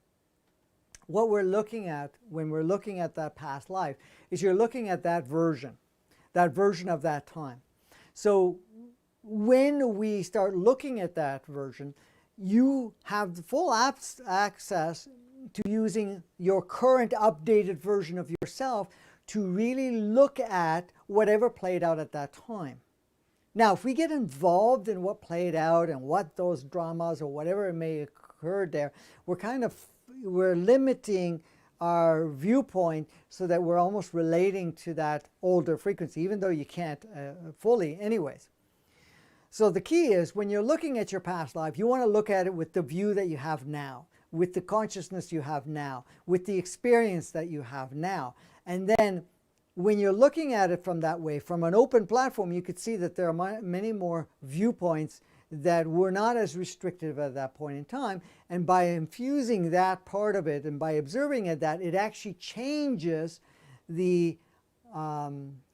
what we're looking at when we're looking at that past life is you're looking at that version of that time. So when we start looking at that version, you have the full access to using your current updated version of yourself to really look at whatever played out at that time. Now, if we get involved in what played out and what those dramas or whatever may occur there, we're limiting our viewpoint so that we're almost relating to that older frequency, even though you can't fully anyways. So the key is when you're looking at your past life, you want to look at it with the view that you have now, with the consciousness you have now, with the experience that you have now. And then when you're looking at it from that way, from an open platform, you could see that there are many more viewpoints that were not as restrictive at that point in time. And by infusing that part of it and by observing it, that it actually changes the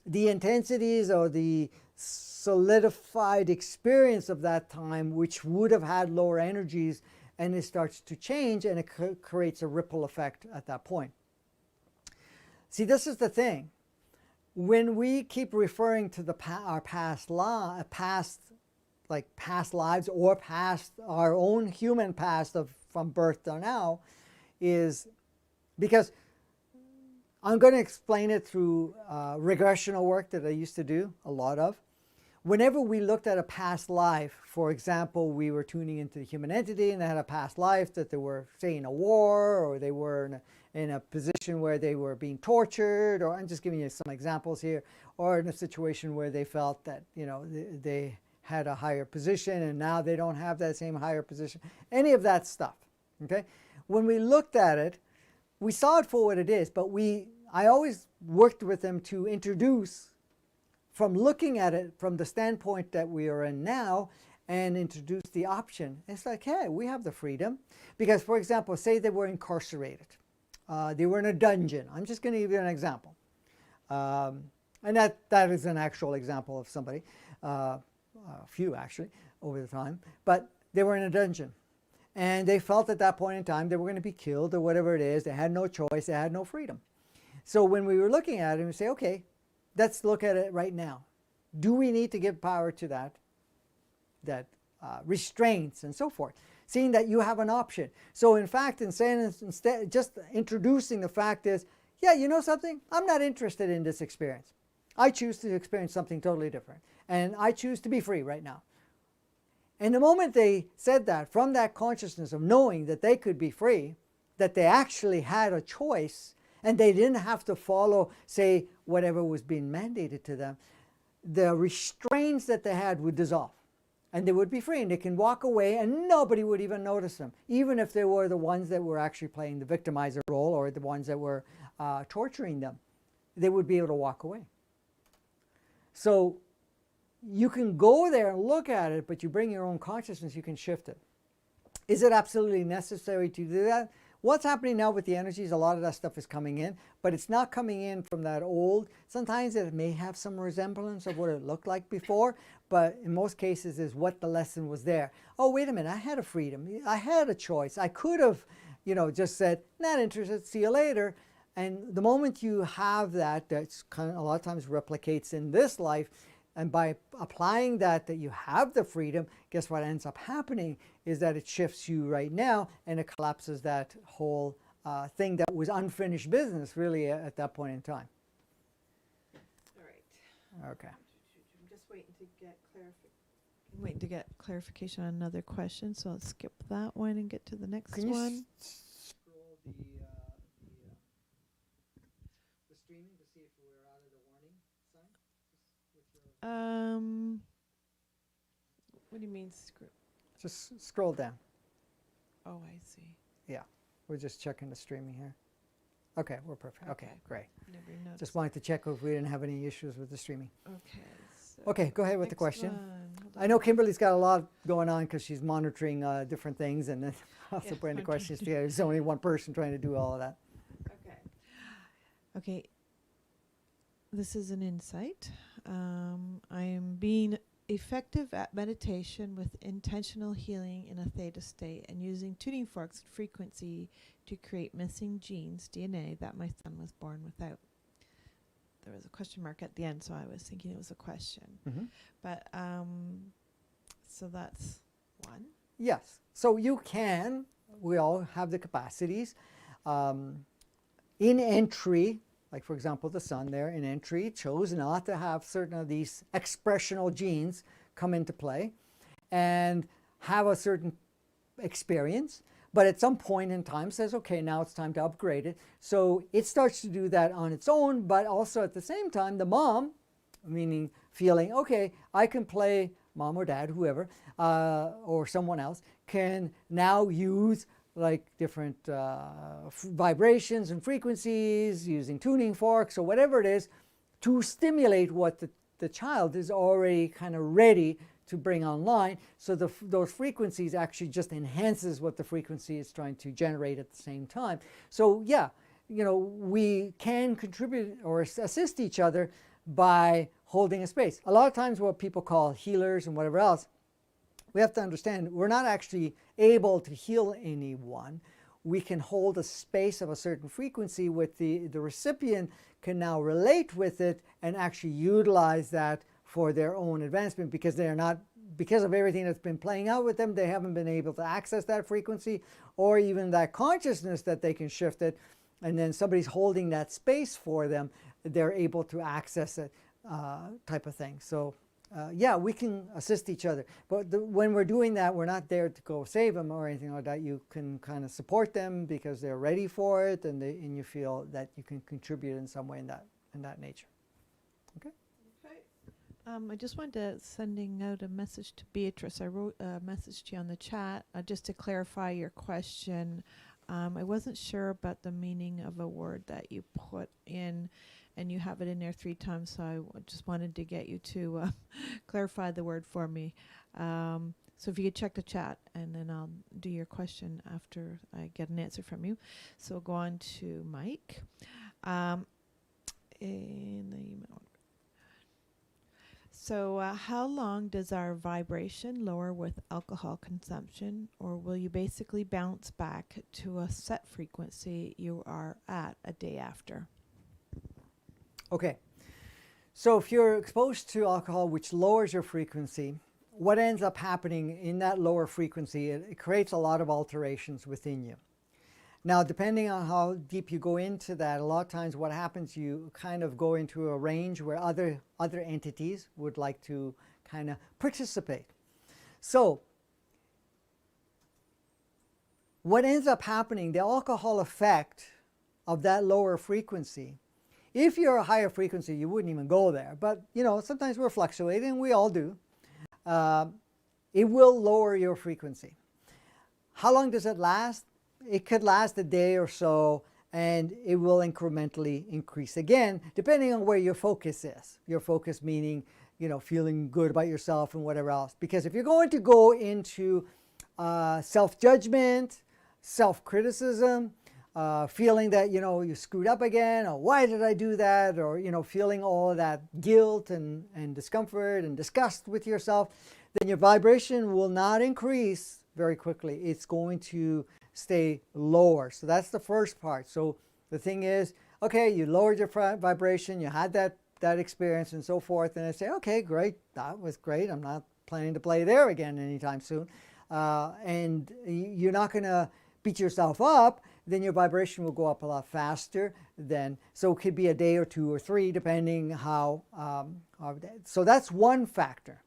intensities or the solidified experience of that time, which would have had lower energies, and it starts to change, and it creates a ripple effect at that point. See, this is the thing. When we keep referring to our past lives or past our own human past from birth to now, is because I'm going to explain it through regressional work that I used to do a lot of. Whenever we looked at a past life, for example, we were tuning into the human entity and they had a past life that they were, say, in a war, or they were in a position where they were being tortured, or I'm just giving you some examples here, or in a situation where they felt that, you know, they had a higher position and now they don't have that same higher position, any of that stuff, okay? When we looked at it, we saw it for what it is, but I always worked with them to introduce, from looking at it from the standpoint that we are in now, and introduce the option. It's like, hey, we have the freedom. Because, for example, say they were incarcerated. They were in a dungeon. I'm just going to give you an example. And that is an actual example of somebody, a few actually, over the time. But they were in a dungeon. And they felt at that point in time they were going to be killed or whatever it is. They had no choice. They had no freedom. So when we were looking at it, we say, okay, let's look at it right now. Do we need to give power to that restraints and so forth? Seeing that you have an option. So in fact, instead, just introducing the fact is, yeah, you know something? I'm not interested in this experience. I choose to experience something totally different. And I choose to be free right now. And the moment they said that, from that consciousness of knowing that they could be free, that they actually had a choice, and they didn't have to follow, say, whatever was being mandated to them, the restraints that they had would dissolve. And they would be free, and they can walk away, and nobody would even notice them, even if they were the ones that were actually playing the victimizer role or the ones that were torturing them. They would be able to walk away. So you can go there and look at it, but you bring your own consciousness, you can shift it. Is it absolutely necessary to do that? What's happening now with the energies, a lot of that stuff is coming in, but it's not coming in from that old. Sometimes it may have some resemblance of what it looked like before, but in most cases is what the lesson was there. Oh, wait a minute, I had a freedom. I had a choice. I could have, you know, just said, not interested, see you later. And the moment you have that, that's kind of a lot of times replicates in this life, and by applying that you have the freedom, guess what ends up happening is that it shifts you right now, and it collapses that whole thing that was unfinished business really at that point in time. All right. Okay. I'm just waiting to get clarification on another question, so I'll skip that one and get to the next Can you one. scroll the streaming to see if we're out of the warning sign? What do you mean Just scroll down. Oh, I see. Yeah, we're just checking the streaming here. Okay, we're perfect. Okay, great. Never noticed. Just wanted to check if we didn't have any issues with the streaming. Okay. So Okay, go ahead with the next question. one. Hold I know on. Kimberly's got a lot going on because she's monitoring different things, and then also Yeah, putting the I'm questions together. There's only one person trying to do all of that. Okay. Okay. This is an insight. I am being effective at meditation with intentional healing in a theta state and using tuning forks and frequency to create missing genes, DNA, that my son was born without. There was a question mark at the end, so I was thinking it was a question. Mm-hmm. But, so that's one. Yes. So you can, we all have the capacities. in entry, like for example the sun there in entry chose not to have certain of these expressional genes come into play and have a certain experience, but at some point in time says, okay, now it's time to upgrade it. So it starts to do that on its own, but also at the same time the mom, meaning feeling, okay, I can play, mom or dad, whoever, or someone else, can now use like different vibrations and frequencies, using tuning forks or whatever it is, to stimulate what the child is already kind of ready to bring online. So those frequencies actually just enhances what the frequency is trying to generate at the same time. So yeah, you know, we can contribute or assist each other by holding a space. A lot of times what people call healers and whatever else, we have to understand we're not actually able to heal anyone. We can hold a space of a certain frequency with the recipient can now relate with it and actually utilize that for their own advancement, because they're not, because of everything that's been playing out with them, they haven't been able to access that frequency or even that consciousness that they can shift it, and then somebody's holding that space for them, they're able to access it, type of thing. So yeah, we can assist each other, but when we're doing that, we're not there to go save them or anything like that. You can kind of support them because they're ready for it, and you feel that you can contribute in some way in that nature. Okay. I just wanted to sending out a message to Beatrice. I wrote a message to you on the chat just to clarify your question. I wasn't sure about the meaning of a word that you put in, and you have it in there 3 times, so I just wanted to get you to clarify the word for me. So if you could check the chat, and then I'll do your question after I get an answer from you. So go on to Mike. In the email. So how long does our vibration lower with alcohol consumption, or will you basically bounce back to a set frequency you are at a day after? Okay, so if you're exposed to alcohol, which lowers your frequency, what ends up happening in that lower frequency, it creates a lot of alterations within you. Now, depending on how deep you go into that, a lot of times what happens, you kind of go into a range where other entities would like to kind of participate. So what ends up happening, the alcohol effect of that lower frequency, if you're a higher frequency, you wouldn't even go there. But, you know, sometimes we're fluctuating, we all do. It will lower your frequency. How long does it last? It could last a day or so, and it will incrementally increase again, depending on where your focus is. Your focus meaning, you know, feeling good about yourself and whatever else. Because if you're going to go into self-judgment, self-criticism, feeling that, you know, you screwed up again, or why did I do that, or, you know, feeling all of that guilt and discomfort and disgust with yourself, then your vibration will not increase very quickly. It's going to stay lower. So that's the first part. So the thing is, okay, you lowered your vibration, you had that experience and so forth, and I say, okay, great, that was great. I'm not planning to play there again anytime soon. And you're not going to beat yourself up, then your vibration will go up a lot faster then. So it could be a day or 2 or 3, depending how so that's one factor.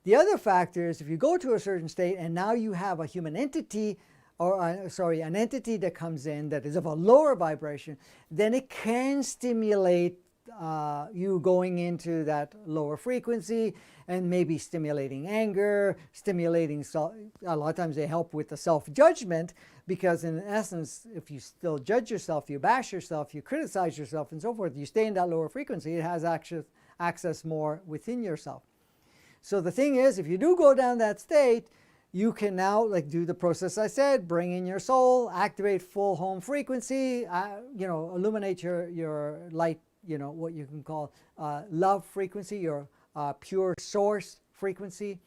The other factor is if you go to a certain state and now you have a human entity, or an entity that comes in that is of a lower vibration, then it can stimulate you going into that lower frequency, and maybe stimulating anger, stimulating a lot of times they help with the self-judgment, because in essence, if you still judge yourself, you bash yourself, you criticize yourself and so forth, you stay in that lower frequency, it has access more within yourself. So the thing is, if you do go down that state, you can now like do the process I said, bring in your soul, activate full home frequency, you know, illuminate your light, you know, what you can call love frequency, your pure source frequency,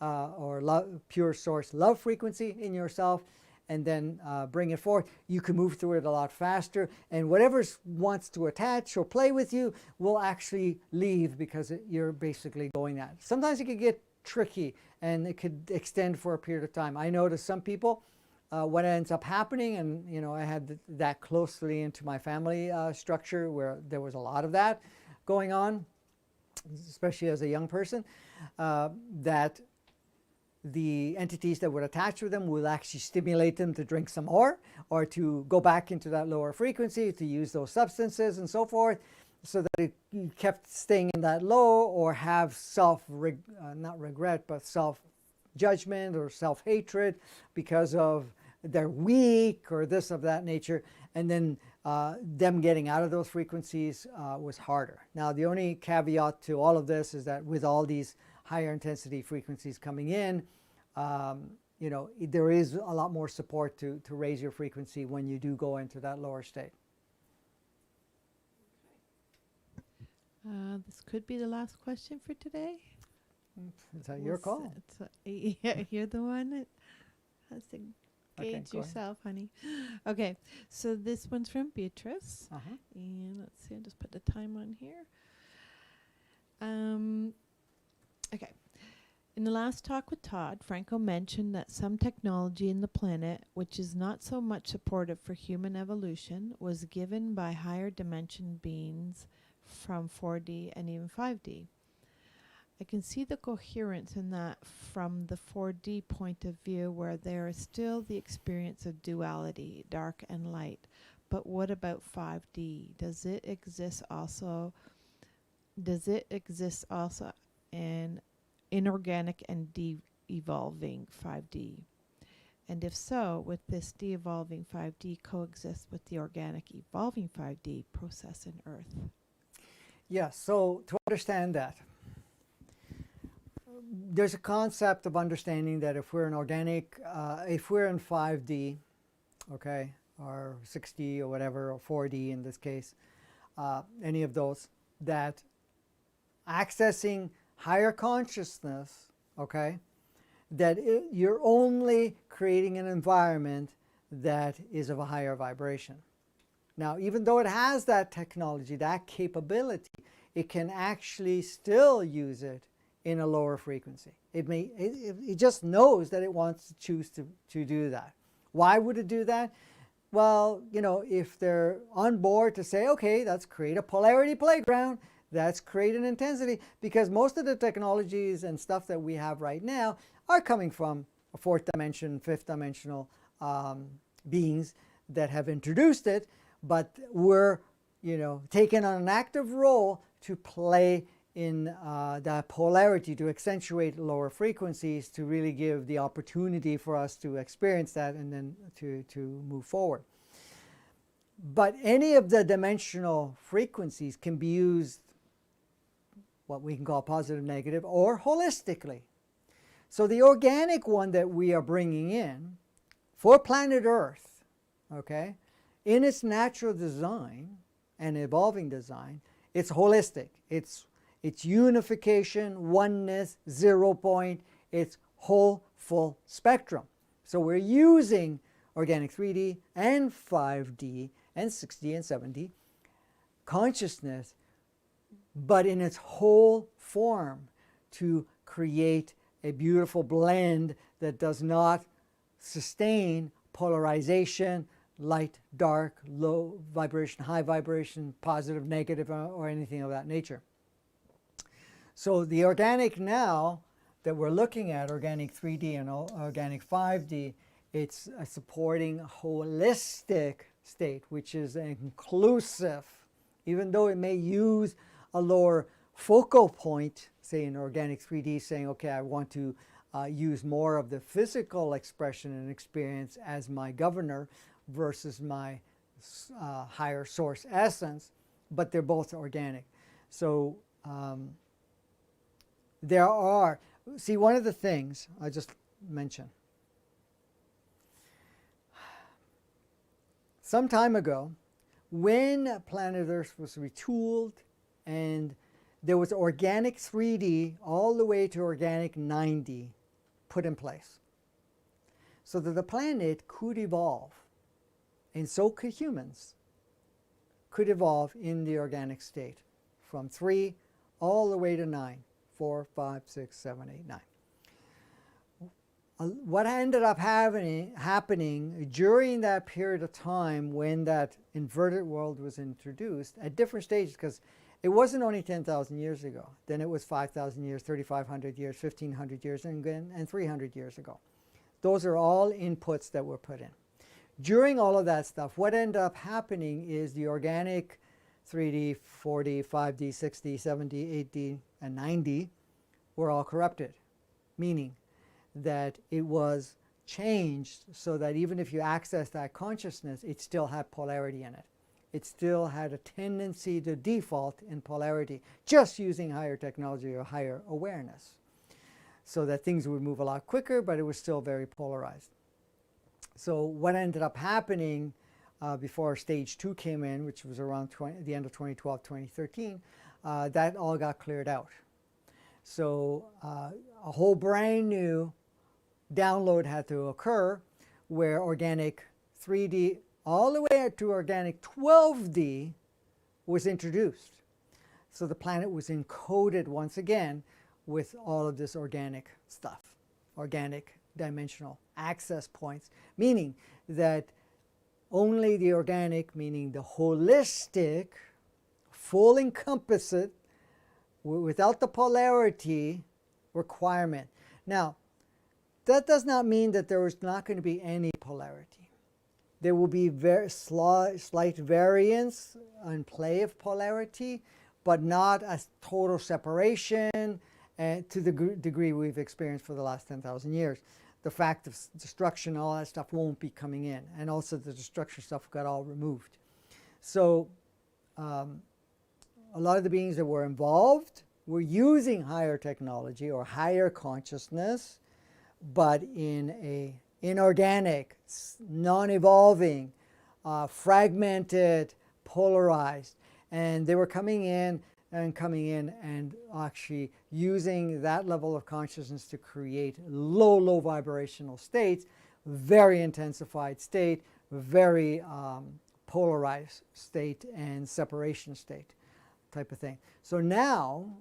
or pure source love frequency in yourself, and then bring it forth. You can move through it a lot faster, and whatever wants to attach or play with you will actually leave, because you're basically going that. Sometimes it can get tricky and it could extend for a period of time. I notice some people, what ends up happening, and I had that closely into my family structure where there was a lot of that going on, especially as a young person, that the entities that would attach with them will actually stimulate them to drink some more or to go back into that lower frequency, to use those substances and so forth, so that it kept staying in that low, or have not regret, but self-judgment or self-hatred because of they're weak or this of that nature. And then them getting out of those frequencies was harder. Now, the only caveat to all of this is that with all these higher intensity frequencies coming in, there is a lot more support to raise your frequency when you do go into that lower state. This could be the last question for today. Is that your call? Yeah, you're the one that has to gauge yourself, honey. Okay, so this one's from Beatrice. And let's see, I'll just put the time on here. Okay. In the last talk with Todd, Franco mentioned that some technology in the planet, which is not so much supportive for human evolution, was given by higher dimension beings from 4D and even 5D. I can see the coherence in that from the 4D point of view, where there is still the experience of duality, dark and light. But what about 5D? Does it exist also in inorganic and de-evolving 5D? And if so, would this de-evolving 5D coexist with the organic evolving 5D process in Earth? Yes, so to understand that, there's a concept of understanding that if we're in organic, if we're in 5D, okay, or 6D or whatever, or 4D in this case, any of those, that accessing higher consciousness, okay, that you're only creating an environment that is of a higher vibration. Now, even though it has that technology, that capability, it can actually still use it in a lower frequency. It just knows that it wants to choose to do that. Why would it do that? Well, if they're on board to say, okay, let's create a polarity playground, let's create an intensity, because most of the technologies and stuff that we have right now are coming from a fourth dimension, fifth dimensional beings that have introduced it, but we're, taking on an active role to play in that polarity, to accentuate lower frequencies, to really give the opportunity for us to experience that and then to move forward. But any of the dimensional frequencies can be used, what we can call positive, negative, or holistically. So the organic one that we are bringing in for planet Earth, okay, in its natural design and evolving design, it's holistic. It's unification, oneness, 0 point. It's whole, full spectrum. So we're using organic 3D and 5D and 6D and 7D consciousness, but in its whole form, to create a beautiful blend that does not sustain polarization, light, dark, low vibration, high vibration, positive, negative, or anything of that nature. So the organic now that we're looking at, organic 3D and organic 5D, it's a supporting holistic state, which is inclusive. Even though it may use a lower focal point, say in organic 3D, saying, okay, I want to use more of the physical expression and experience as my governor versus my higher source essence, but they're both organic. So there are, see, one of the things I just mentioned, some time ago, when planet Earth was retooled and there was organic 3D all the way to organic 9D put in place, so that the planet could evolve, and so could humans, could evolve in the organic state from 3 all the way to 9, 4, 5, 6, 7, 8, 9. what ended up happening during that period of time when that inverted world was introduced at different stages, because it wasn't only 10,000 years ago. Then it was 5,000 years, 3,500 years, 1,500 years, and 300 years ago. Those are all inputs that were put in. During all of that stuff, what ended up happening is the organic 3D, 4D, 5D, 6D, 7D, 8D, and 9D were all corrupted, meaning that it was changed so that even if you access that consciousness, it still had polarity in it. It still had a tendency to default in polarity, just using higher technology or higher awareness, so that things would move a lot quicker, but it was still very polarized. So what ended up happening before stage 2 came in, which was around the end of 2012, 2013, that all got cleared out. So a whole brand new download had to occur where organic 3D all the way to organic 12D was introduced. So the planet was encoded once again with all of this organic stuff, organic dimensional access points, meaning that only the organic, meaning the holistic, full encompassed, without the polarity requirement. Now, that does not mean that there is not going to be any polarity. There will be very slight variance in play of polarity, but not a total separation to the degree we've experienced for the last 10,000 years. The fact of destruction, all that stuff won't be coming in. And also the destruction stuff got all removed. So a lot of the beings that were involved were using higher technology or higher consciousness, but in a inorganic, non-evolving, fragmented, polarized. And they were coming in and actually using that level of consciousness to create low vibrational states, very intensified state, very polarized state and separation state type of thing. So now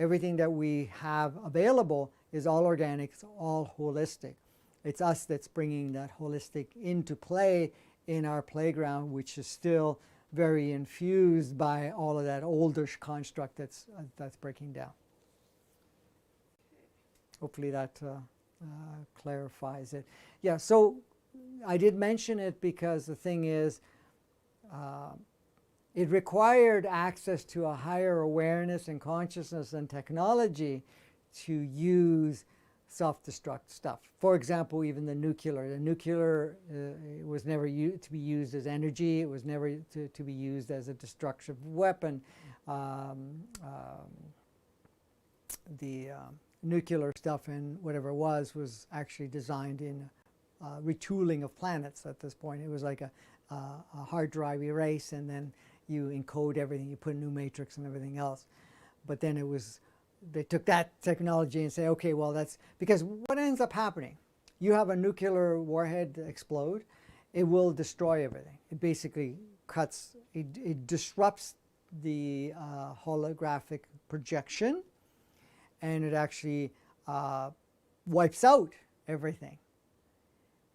everything that we have available is all organic, it's all holistic. It's us that's bringing that holistic into play in our playground, which is still very infused by all of that older construct that's breaking down. Hopefully that clarifies it. Yeah, so I did mention it because the thing is, it required access to a higher awareness and consciousness and technology to use self-destruct stuff. For example, even the nuclear. The nuclear was never to be used as energy. It was never to be used as a destructive weapon. The nuclear stuff and whatever it was actually designed in retooling of planets at this point. It was like a hard drive erase, and then you encode everything. You put a new matrix and everything else. But then it was, they took that technology and say, okay, well, that's because what ends up happening? You have a nuclear warhead explode, it will destroy everything. It basically cuts, it disrupts the holographic projection, and it actually wipes out everything.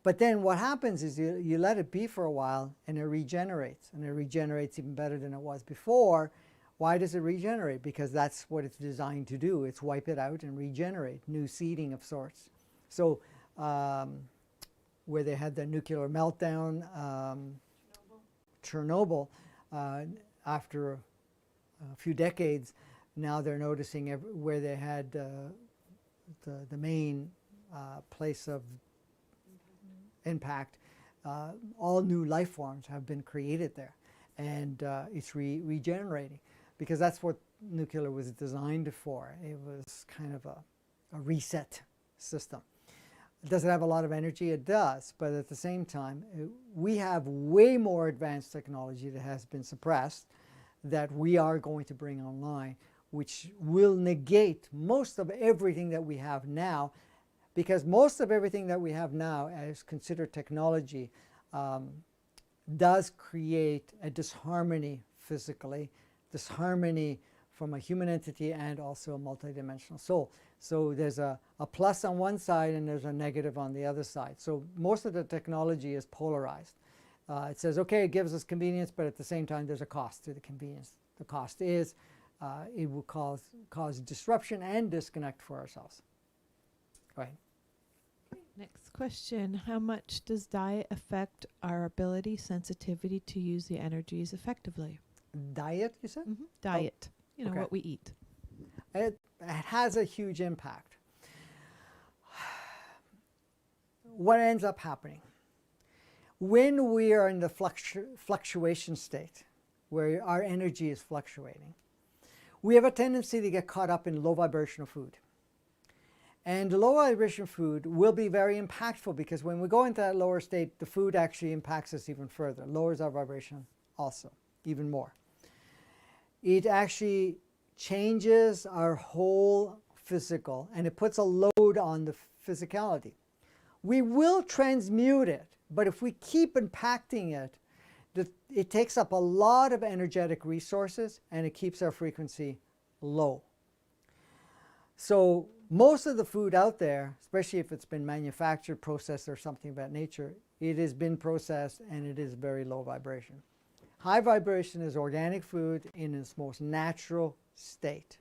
But then what happens is you let it be for a while, and it regenerates, and it regenerates even better than it was before. Why does it regenerate? Because that's what it's designed to do. It's wipe it out and regenerate, new seeding of sorts. So where they had the nuclear meltdown, Chernobyl, after a few decades, now they're noticing where they had the main place of impact, all new life forms have been created there, and it's regenerating, because that's what nuclear was designed for. It was kind of a reset system. Does it have a lot of energy? It does, but at the same time, we have way more advanced technology that has been suppressed that we are going to bring online, which will negate most of everything that we have now, because most of everything that we have now as considered technology does create a disharmony physically, disharmony from a human entity and also a multidimensional soul. So there's a plus on one side and there's a negative on the other side. So most of the technology is polarized. It says, okay, it gives us convenience, but at the same time there's a cost to the convenience. The cost is it will cause disruption and disconnect for ourselves. Go ahead. Next question. How much does diet affect our ability, sensitivity to use the energies effectively? Diet, you said? Diet. okay. What we eat. It has a huge impact. What ends up happening? When we are in the fluctuation state, where our energy is fluctuating, we have a tendency to get caught up in low vibrational food. And low vibration food will be very impactful because when we go into that lower state, the food actually impacts us even further, lowers our vibration also, even more. It actually changes our whole physical and it puts a load on the physicality. We will transmute it, but if we keep impacting it, it takes up a lot of energetic resources and it keeps our frequency low. So most of the food out there, especially if it's been manufactured, processed, or something of that nature, it has been processed and it is very low vibration. High vibration is organic food in its most natural state.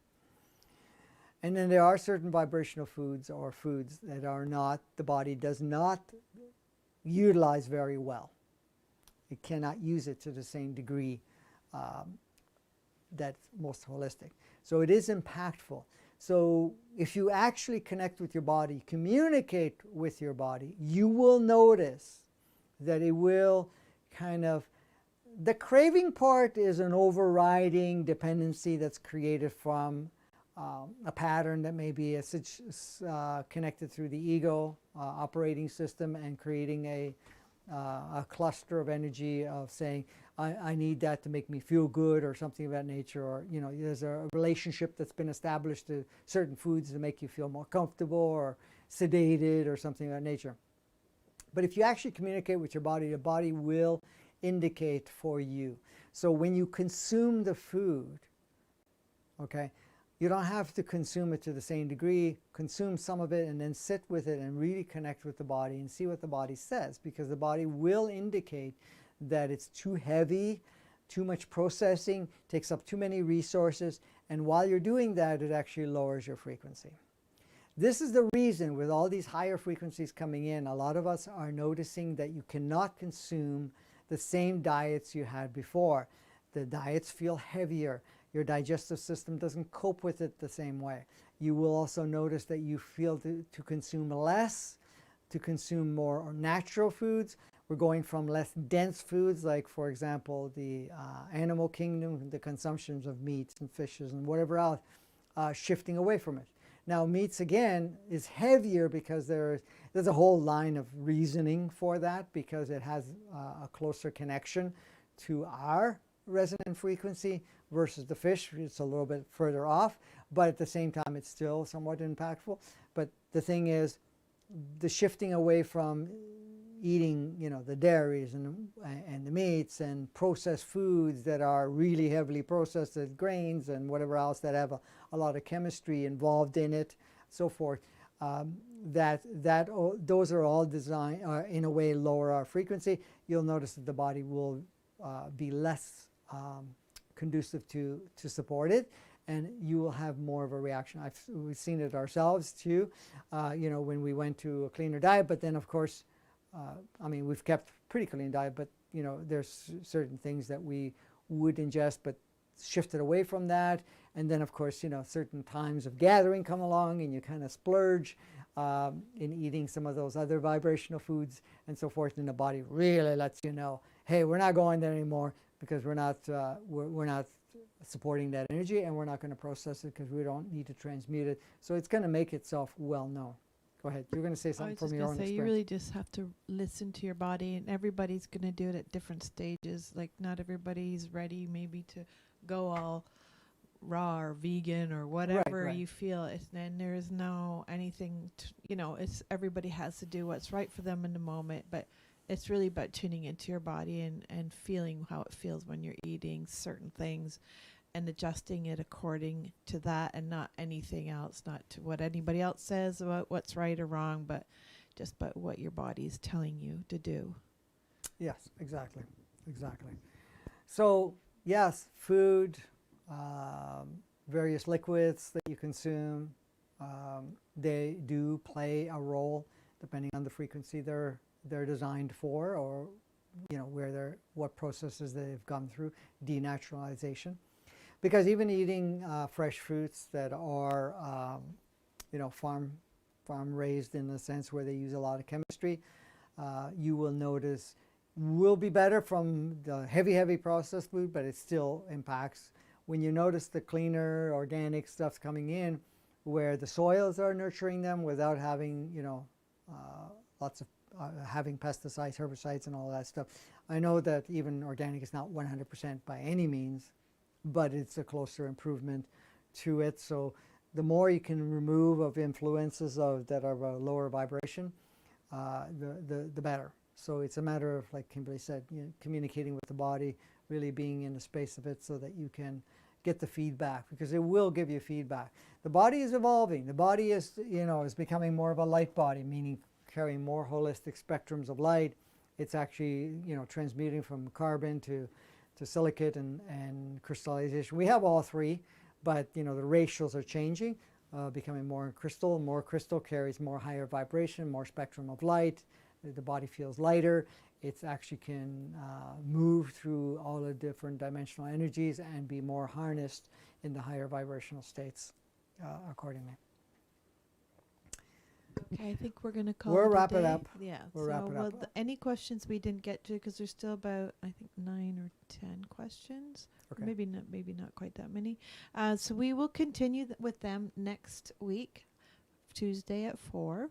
And then there are certain vibrational foods or foods that are not, the body does not utilize very well. It cannot use it to the same degree that's most holistic. So it is impactful. So if you actually connect with your body, communicate with your body, you will notice that it will kind of, the craving part is an overriding dependency that's created from a pattern that may be connected through the ego operating system and creating a cluster of energy of saying, I need that to make me feel good or something of that nature, or there's a relationship that's been established to certain foods to make you feel more comfortable or sedated or something of that nature. But if you actually communicate with your body, the body will indicate for you. So when you consume the food, okay, you don't have to consume it to the same degree. Consume some of it and then sit with it and really connect with the body and see what the body says, because the body will indicate that it's too heavy, too much processing, takes up too many resources, and while you're doing that, it actually lowers your frequency. This is the reason with all these higher frequencies coming in, a lot of us are noticing that you cannot consume the same diets you had before. The diets feel heavier. Your digestive system doesn't cope with it the same way. You will also notice that you feel to consume less, to consume more natural foods. We're going from less dense foods, like, for example, the animal kingdom, the consumptions of meats and fishes and whatever else, shifting away from it. Now, meats, again, is heavier because there's a whole line of reasoning for that, because it has a closer connection to our resonant frequency versus the fish. It's a little bit further off, but at the same time, it's still somewhat impactful. But the thing is, the shifting away from eating, the dairies and the meats and processed foods that are really heavily processed, as grains and whatever else that have a lot of chemistry involved in it, so forth. Those are all designed in a way lower our frequency. You'll notice that the body will be less conducive to support it, and you will have more of a reaction. We've seen it ourselves too, when we went to a cleaner diet, but then of course, we've kept pretty clean diet, but there's certain things that we would ingest, but shifted away from that. And then of course, certain times of gathering come along and you kind of splurge in eating some of those other vibrational foods and so forth. And the body really lets you know, hey, we're not going there anymore, because we're not supporting that energy, and we're not going to process it because we don't need to transmute it. So it's going to make itself well known. Go ahead. You're going to say something from your own experience. You really just have to listen to your body, and everybody's going to do it at different stages. Like, not everybody's ready maybe to go all raw or vegan or whatever right. you feel. And there is no anything, it's everybody has to do what's right for them in the moment. But it's really about tuning into your body and feeling how it feels when you're eating certain things. and adjusting it according to that, and not anything else, not to what anybody else says about what's right or wrong, but just about what your body is telling you to do. Yes, exactly. So yes, food, various liquids that you consume, they do play a role depending on the frequency they're designed for, or what processes they've gone through, denaturalization. Because even eating fresh fruits that are farm raised, in the sense where they use a lot of chemistry, you will notice will be better from the heavy processed food, but it still impacts. When you notice the cleaner organic stuff's coming in, where the soils are nurturing them without having lots of having pesticides, herbicides, and all that stuff. I know that even organic is not 100% by any means, but it's a closer improvement to it. So the more you can remove of influences that are of a lower vibration, the better. So it's a matter of, like Kimberly said, communicating with the body, really being in the space of it so that you can get the feedback, because it will give you feedback. The body is evolving. The body is becoming more of a light body, meaning carrying more holistic spectrums of light. It's actually transmuting from carbon to silicate and crystallization. We have all three, but the ratios are changing, becoming more crystal. More crystal carries more higher vibration, more spectrum of light. The body feels lighter. It actually can move through all the different dimensional energies and be more harnessed in the higher vibrational states accordingly. Okay, I think we're going to call We'll it a wrap it day. up. Yeah. We'll wrap it up. Any questions we didn't get to, because there's still about, I think, 9 or 10 questions. Okay. Maybe not quite that many. So we will continue with them next week, Tuesday at 4.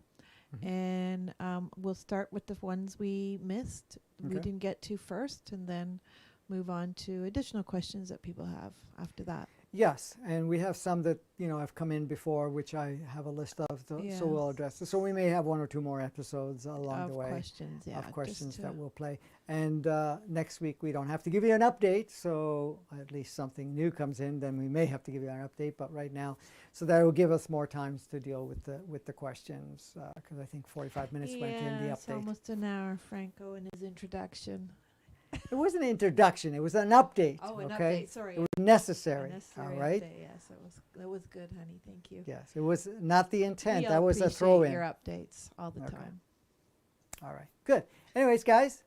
Mhm. And we'll start with the ones we missed, we Okay. didn't get to first, and then move on to additional questions that people have after that. Yes, and we have some that have come in before, which I have a list of, so Yeah. we'll address it. So we may have 1 or 2 more episodes along Of the way questions, yeah. of questions just that to- we'll play. And next week we don't have to give you an update, so at least something new comes in, then we may have to give you an update. But right now, so that will give us more times to deal with the questions, because I think 45 minutes went in the It's update. almost an hour, Franco, in his introduction. It wasn't an introduction; it was an update. Oh, an okay? update. Sorry. It was necessary. A necessary all right. update, yes, that was good, honey. Thank you. Yes, it was not the intent. We That all was a appreciate throw-in. your updates all the Okay. time. All right, good. Anyways, guys,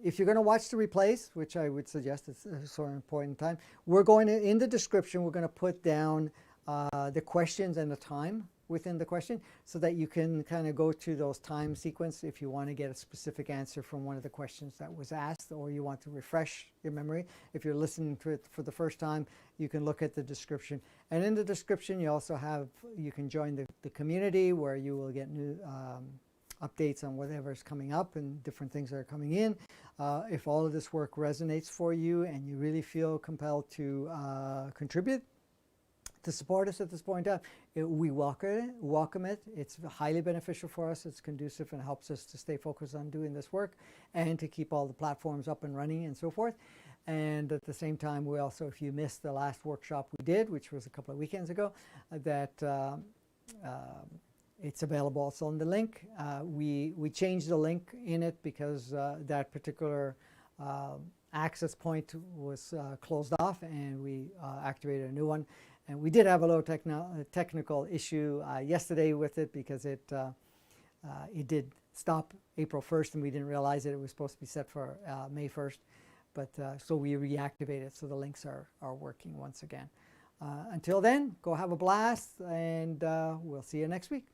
if you're going to watch the replays, which I would suggest, it's a sort of important time, we're going to, in the description, we're going to put down the questions and the time within the question, so that you can kind of go to those time sequence if you want to get a specific answer from one of the questions that was asked, or you want to refresh your memory. If you're listening to it for the first time, you can look at the description. And in the description, you can join the community, where you will get new updates on whatever is coming up and different things that are coming in. If all of this work resonates for you and you really feel compelled to contribute, to support us at this point in time, we welcome it. It's highly beneficial for us. It's conducive and helps us to stay focused on doing this work and to keep all the platforms up and running and so forth. And at the same time, we also, if you missed the last workshop we did, which was a couple of weekends ago, it's available also on the link. We changed the link in it because that particular access point was closed off, and we activated a new one. And we did have a little technical issue yesterday with it, because it did stop April 1st, and we didn't realize it. It was supposed to be set for May 1st. But so we reactivated, so the links are working once again. Until then, go have a blast, and we'll see you next week.